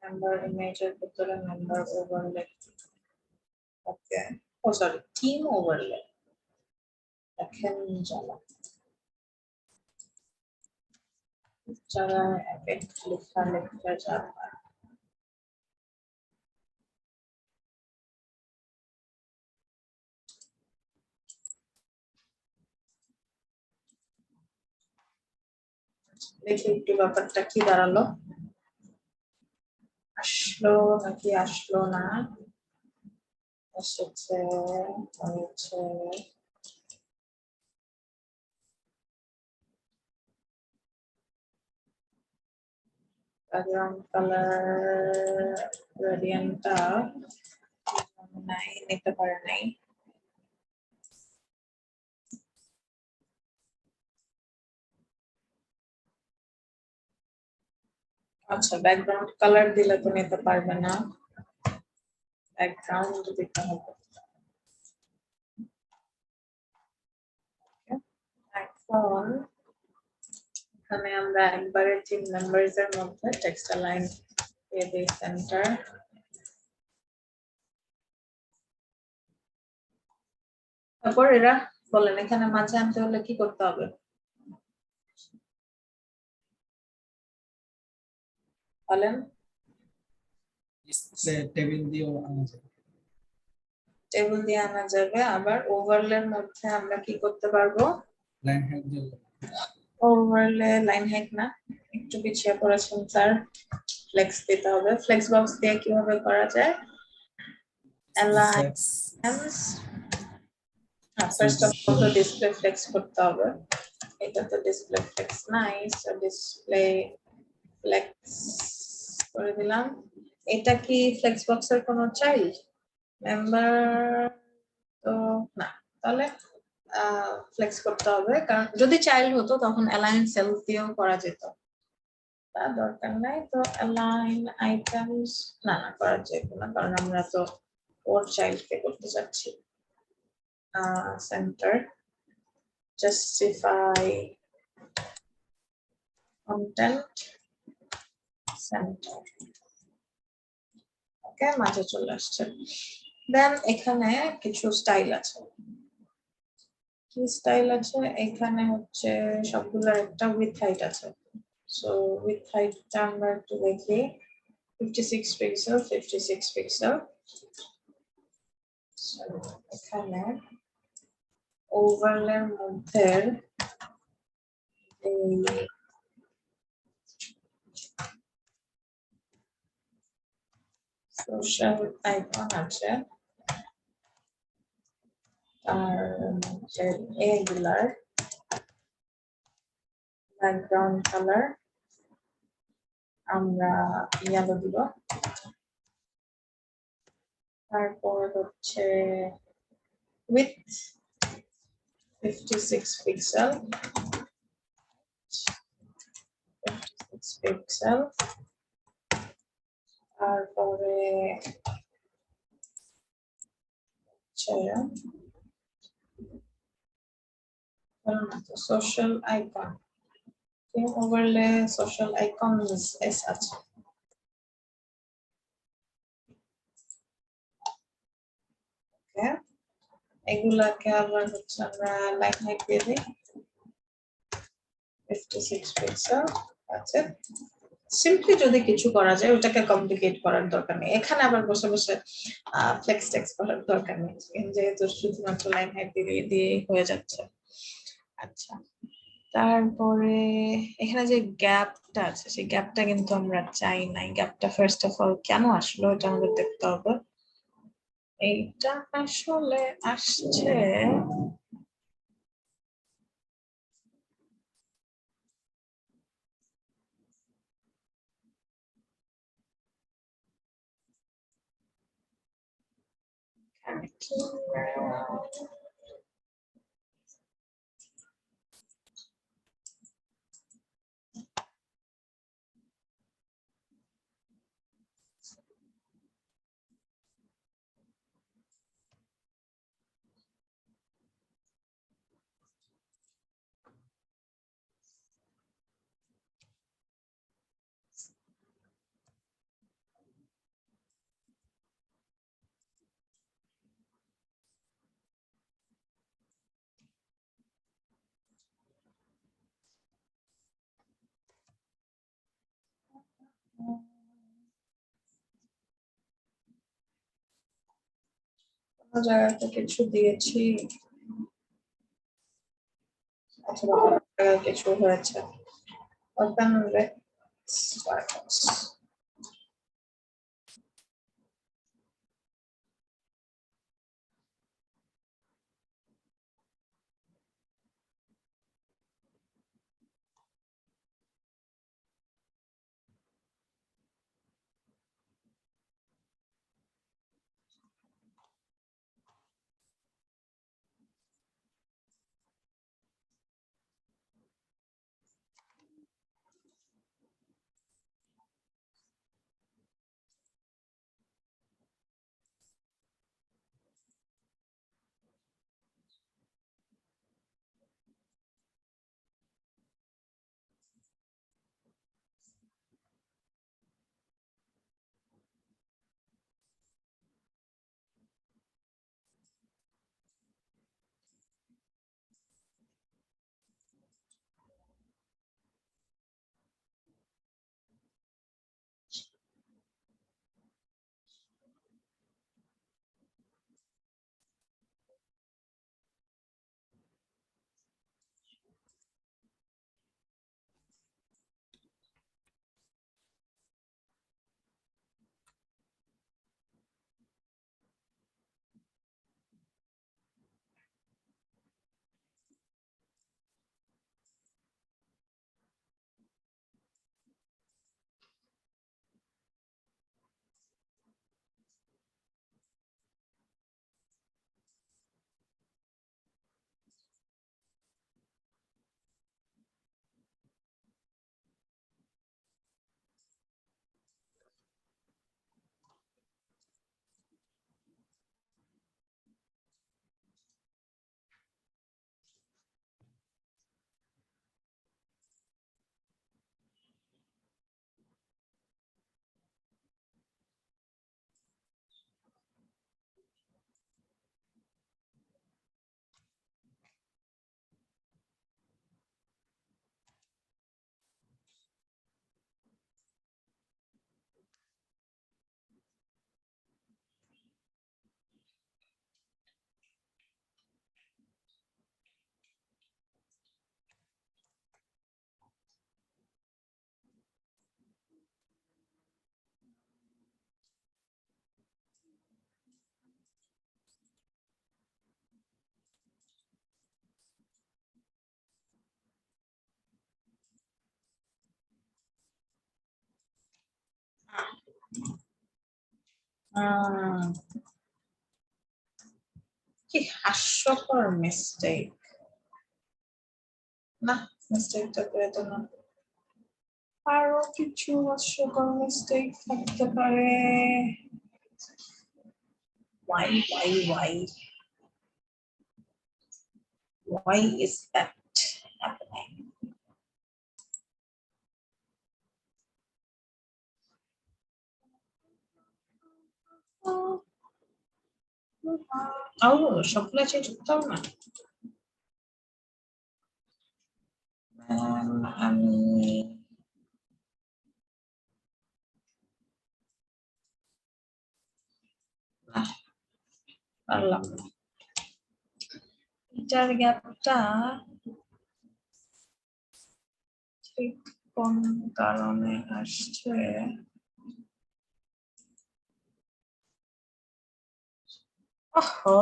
নাম্বার ইমেজের ভিতরে নাম্বার ওভারলে ওকে ও সরি টিম ওভারলে দেখেন যারা এফেক্ট লেখা যাবে দেখি একটু ব্যাপারটা কি দাঁড়ালো আসলো নাকি আসলো না এসেছে হয়েছে background color gradient নাই নিতে পারে নাই আচ্ছা ব্যাকগ্রাউন্ড কালার দিলে তো নিতে পারবে না ব্যাকগ্রাউন্ড দিতে হবে এখন এখানে আমরা একবারে টিম মেম্বার্স এর মধ্যে টেক্সট লাইন দিয়ে দিই সেন্টার তারপর এরা বলেন এখানে মাঝে আনতে হলে কি করতে হবে বলেন ডিসপ্লে টেবিল দিয়েও আনা যাবে টেবিল দিয়ে আনা যাবে আবার ওভারলের মধ্যে আমরা কি করতে পারবো লাইন হাইট দিয়ে ওভারলে লাইন হাইট না একটু পিছিয়ে পড়েছেন স্যার ফ্লেক্স দিতে হবে ফ্লেক্স বক্স দিয়ে কিভাবে করা যায় aligns first of all display flakes করতে হবে এটা তো ডিসপ্লে ফ্লেক্স নাই সো ডিসপ্লে ফ্লেক্স করে দিলাম এটা কি ফ্লেক্স বক্সের কোনো চাইল্ড মেম্বার তো না তাহলে ফ্লেক্স করতে হবে কারণ যদি চাইল্ড হতো তখন অ্যালাইন সেলস দিয়েও করা যেত তার দরকার নাই, তো অ্যালাইন আইটেমস না না করা যাবে না, কারণ আমরা তো ওর চাইল্ডকে করতে যাচ্ছি। Center, justify content, center. Okay, মাঝে চলে আসছে। দেন এখানে কিছু স্টাইল আছে। কি স্টাইল আছে? এখানে হচ্ছে সবগুলোর একটা উইথ হাইট আছে। সো উইথ হাইটটা আমরা একটু দেখি। 56 পিক্সেল, 56 পিক্সেল। এখানে ওভারলের মধ্যে এই সোশ্যাল আইকন আছে, আর হচ্ছে এগুলার ব্যাকগ্রাউন্ড কালার আমরা ইয়েলো দিব। তারপর হচ্ছে উইথ 56 পিক্সেল, 56 পিক্সেল। তারপরে social icon, overlay social icons S আছে। ওকে, এগুলাকে আবার হচ্ছে আমরা লাইন হাইট দিয়ে দিই 56 পিক্সেল আছে। সিম্পলি যদি কিছু করা যায়, ওটাকে কমপ্লিকেট করার দরকার নেই। এখানে আবার বসে বসে ফ্লেক্স টেক্স করার দরকার নেই, যেহেতু শুধুমাত্র লাইন হাইট দিয়ে হয়ে যাচ্ছে। আচ্ছা, তারপরে এখানে যে গ্যাপটা আছে, সেই গ্যাপটা কিন্তু আমরা চাই নাই। গ্যাপটা ফার্স্ট অফ অল কেন আসলো এটা আমাদের দেখতে হবে। এইটা আসলে আসছে কোনো জায়গাতে কিছু দিয়েছি অথবা কোনো জায়গায় কিছু হয়েছে। Open with Firefox. কি হাস্যকর মিস্টেক, না মিস্টেকটা করে তো না, আরো কিছু হাস্যকর মিস্টেক থাকতে পারে। Why is that happening? সবগুলো চেঞ্জ করতে হবে না। আমি পারলাম না, এটার গ্যাপটা ঠিক কোন কারণে আসছে। ওহো,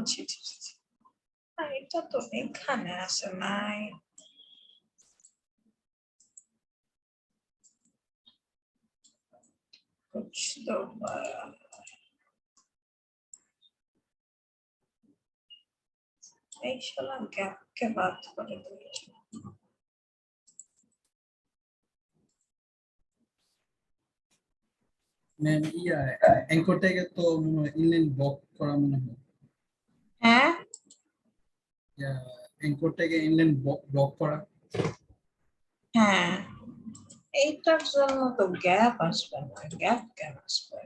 ছি ছি ছি ছি। এটা তো এখানে আসে নাই। कुछ तो एक शाला गैप के बात করে দিয়েছি। ম্যাম অ্যাঙ্কর ট্যাগে তো মনে হয় ইনলাইন ব্লক করা মনে হয়। হ্যাঁ অ্যাঙ্কর ট্যাগে ইনলাইন ব্লক করা। হ্যাঁ, এইটার জন্য তো গ্যাপ আসবে না, গ্যাপ কেন আসবে?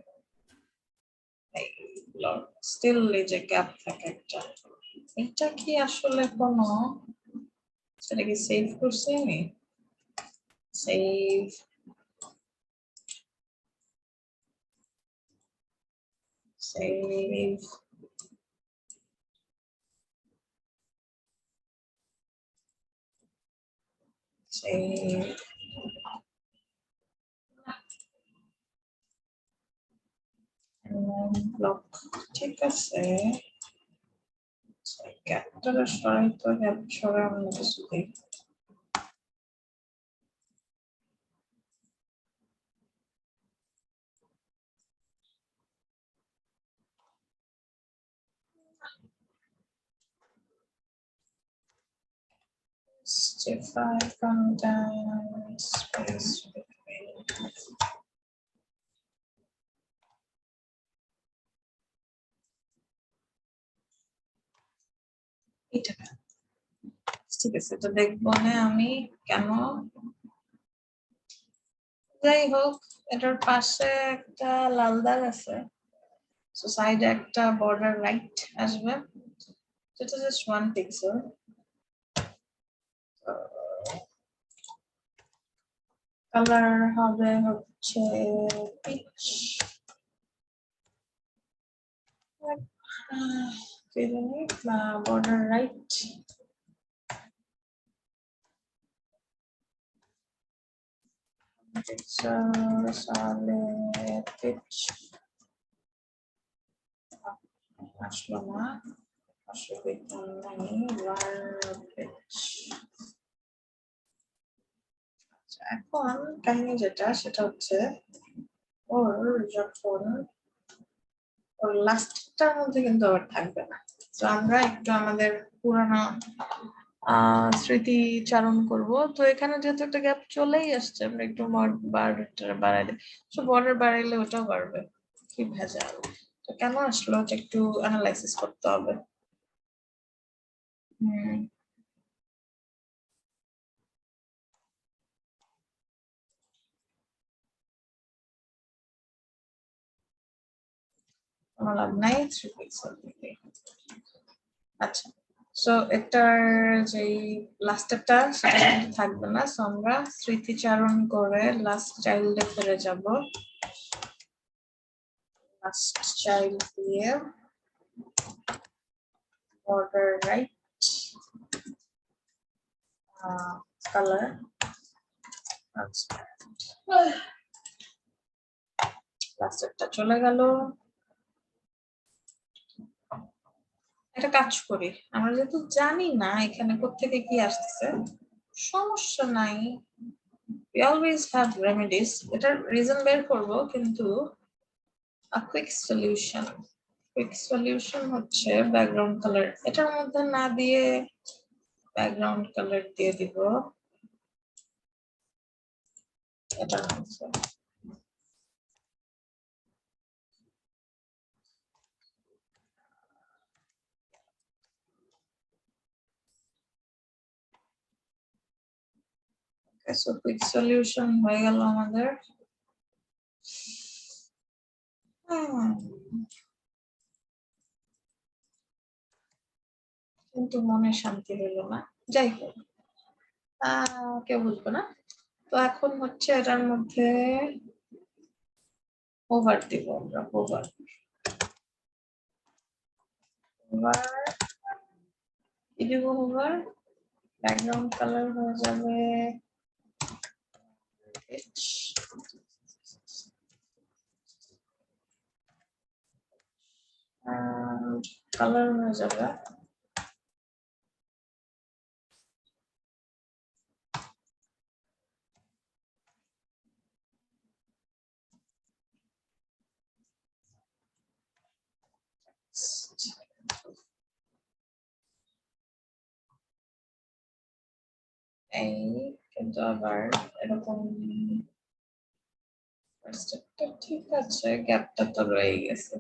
স্টিল এই যে গ্যাপ থাকে একটা, এটা কি আসলে কোনো, সেটা কি সেভ করছি আমি? সেভ সেভ সেভ ব্লক, ঠিক আছে। গ্যাপটা সরাই তো, গ্যাপ সরাই আমি কিছু দেখি। Justify content space between. এটা ঠিক আছে, এটা দেখবো না আমি কেন। যাই হোক, এটার পাশে একটা লাল দাগ আছে, সো সাইডে একটা বর্ডার রাইট আসবে, এটা জাস্ট 1 পিক্সেল। কালার হবে হচ্ছে পিচ, বর্ডার রাইট, সালে পিচ আসলো না, অসুবিধা নেই, পিচ। এখন কাহিনী যেটা, সেটা হচ্ছে ওর যখন ওর লাস্টটার মধ্যে কিন্তু আবার থাকবে না, তো আমরা একটু আমাদের পুরানো স্মৃতিচারণ করব। তো এখানে যেহেতু একটা গ্যাপ চলেই আসছে, আমরা একটু বর্ডার বাড়াই দিই, তো বর্ডার বাড়াইলে ওটাও বাড়বে, কি ভেজাল। তো কেন আসলো এটা একটু অ্যানালাইসিস করতে হবে। আমার লাভ নাই 3 পিক্সেল দিতে। আচ্ছা, সো এটার যেই লাস্টেরটা সেটা কিন্তু থাকবে না, সো আমরা স্মৃতিচারণ করে লাস্ট চাইল্ডে ফিরে যাব। লাস্ট চাইল্ড দিয়ে বর্ডার রাইট, কালার লাস্টেরটা চলে গেল। একটা কাজ করি, আমরা যেহেতু জানি না এখানে কোত্থেকে কি আসতেছে, সমস্যা নাই, we always have remedies, এটার রিজন বের করব, কিন্তু কুইক সলিউশন। কুইক সলিউশন হচ্ছে ব্যাকগ্রাউন্ড কালার, এটার মধ্যে না দিয়ে ব্যাকগ্রাউন্ড কালার দিয়ে দিব এটার মধ্যে। সো কুইক সলিউশন হয়ে গেল আমাদের। কিন্তু মনে শান্তি হইল না, যাই হোক কেউ বুঝবো না। তো এখন হচ্ছে এটার মধ্যে ওভার দিব আমরা, ওভার কি দিব, ওভার ব্যাকগ্রাউন্ড কালার হয়ে যাবে কালার হয়ে যাবে এই, কিন্তু আবার এরকম ঠিক আছে, গ্যাপটা তো রয়ে গেছে।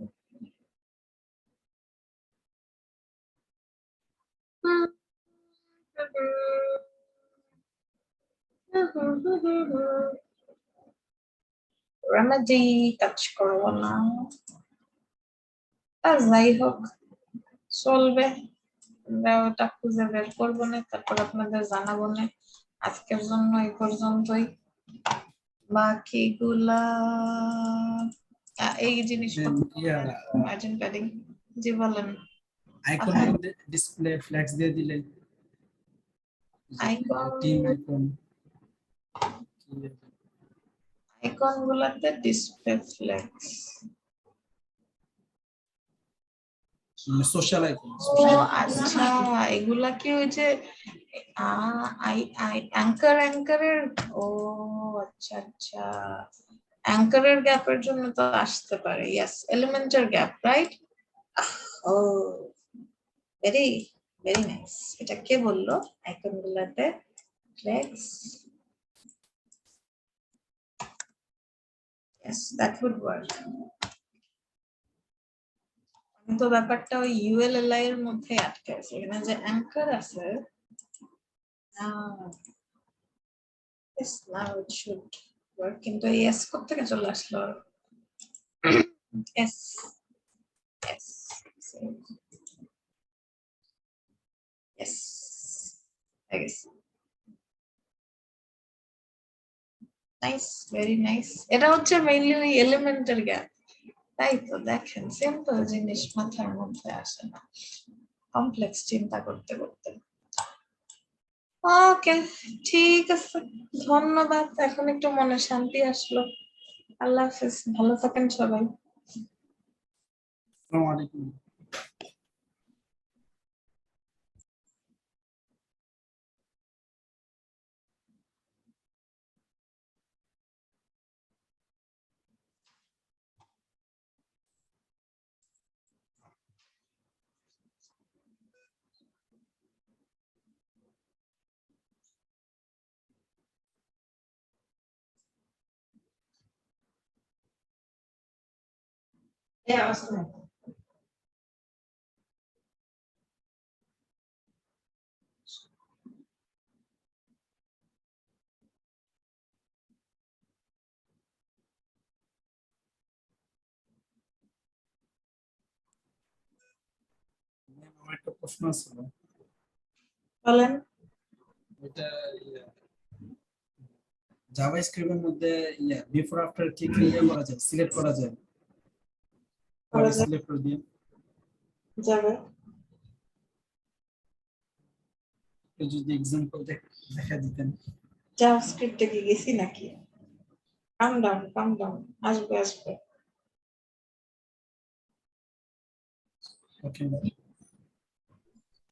রেমেডি কাজ করবো না, যাই হোক চলবে, আমরা ওটা খুঁজে বের করবো না, তারপর আপনাদের জানাবো না। আজকের জন্য এই পর্যন্তই। বাকিগুলা এই জিনিসপত্র মার্জিন প্যাডিং, জি বলেন। আইকন মধ্যে ডিসপ্লে ফ্ল্যাক্স দিয়ে দিলে আইকন, টিম আইকন, আইকন গুলাতে ডিসপ্লে ফ্লেক্স, সোশ্যাল আইকন, ও আচ্ছা, এগুলা কি ওই যে অ্যাঙ্কারের, ও আচ্ছা আচ্ছা, অ্যাঙ্কারের গ্যাপের জন্য তো আসতে পারে, ইয়েস, এলিমেন্টের gap, right? Oh very very nice. এটা কে বললো আইকন গুলাতে flex? Yes, that would work. কিন্তু ব্যাপারটা ওই ইউএলএলআই এর মধ্যে আটকে আছে, এখানে যে অ্যাঙ্কার আছে। Yes, now it should work. কিন্তু yes কোথা থেকে চলে আসলো? Yes, yes, yes. I guess. Nice, very nice. এটা হচ্ছে মেইনলি ওই এলিমেন্টের গ্যাপ, তাই তো দেখেন সিম্পল জিনিস মাথার মধ্যে আসে না, কমপ্লেক্স চিন্তা করতে করতে। ওকে, ঠিক আছে, ধন্যবাদ, এখন একটু মনে শান্তি আসলো। আল্লাহ হাফেজ, ভালো থাকেন সবাই। আসসালামু আলাইকুম। আমার একটা প্রশ্ন ছিল, বলেন। এটা জাভাস্ক্রিপ্টের মধ্যে বিফোর আফটার কি কি করা যায়, সিলেক্ট করা যায়, পরে সিলেক্ট করে দিয়ে যাবে যদি এক্সাম্পল দেখা দিতেন। জাভাস্ক্রিপ্টে কি গেছি নাকি? কাম ডাউন, আসবে আসবে। ওকে,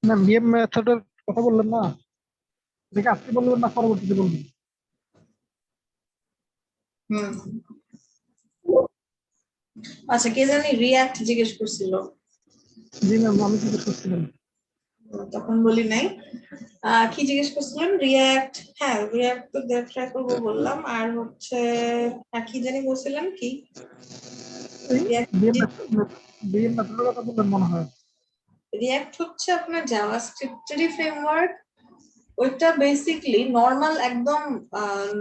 না বিএম মেথডের কথা বললেন না, দেখে আজকে বলবেন না পরবর্তীতে বলবেন? হুম, আচ্ছা, কে জানি রিয়াক্ট জিজ্ঞেস করছিল, জি ম্যাম, আমি কি করছিলাম? তখন বলি নাই। কি জিজ্ঞেস করছিলেন? রিয়াক্ট, হ্যাঁ রিয়াক্ট তো ট্রাই করবো বললাম। আর হচ্ছে কি জানি বলছিলেন কি? বিএম মেথডের কথা বললেন মনে হয়। রিয়াক্ট হচ্ছে আপনার জাভাস্ক্রিপ্টেরই ফ্রেমওয়ার্ক। ওইটা বেসিকলি নর্মাল, একদম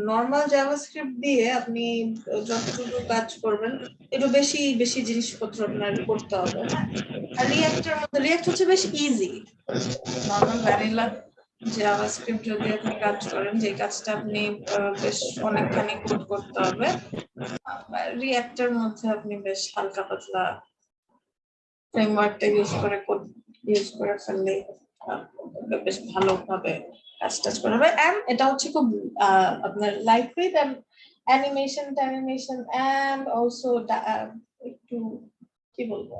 নর্মাল জাভাস্ক্রিপ্ট দিয়ে আপনি যতটুকু কাজ করবেন একটু বেশি বেশি জিনিসপত্র আপনার করতে হবে, হ্যাঁ। আর রিয়াক্টের মধ্যে রিয়াক্ট হচ্ছে বেশ ইজি, নর্মাল ভ্যানিলা জাভাস্ক্রিপ্ট যদি আপনি কাজ করেন, যে কাজটা আপনি বেশ অনেকখানি কোড করতে হবে, রিয়াক্টের মধ্যে আপনি বেশ হালকা পাতলা ফ্রেমওয়ার্কটা ইউজ করে ফেললে বেশ ভালোভাবে কাজ টাজ করা হবে। এন্ড এটা হচ্ছে খুব আপনার light weight and animation and also একটু কি বলবো,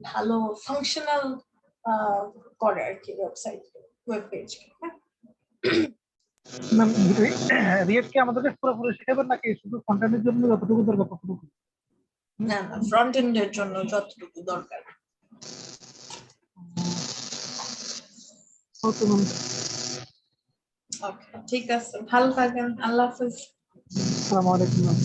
ভালো ফাংশনাল করে আর কি website, web page. Ma'am, React কি আমাদেরকে পুরোপুরি শেখাবেন নাকি শুধু কন্টেন্টের জন্য যতটুকু দরকার ততটুকু? না না, ফ্রন্ট এন্ডের জন্য যতটুকু দরকার। Okay ma'am. ওকে, ঠিক আছে, ভালো থাকেন, আল্লাহ হাফেজ। আসসালামু আলাইকুম ম্যাম।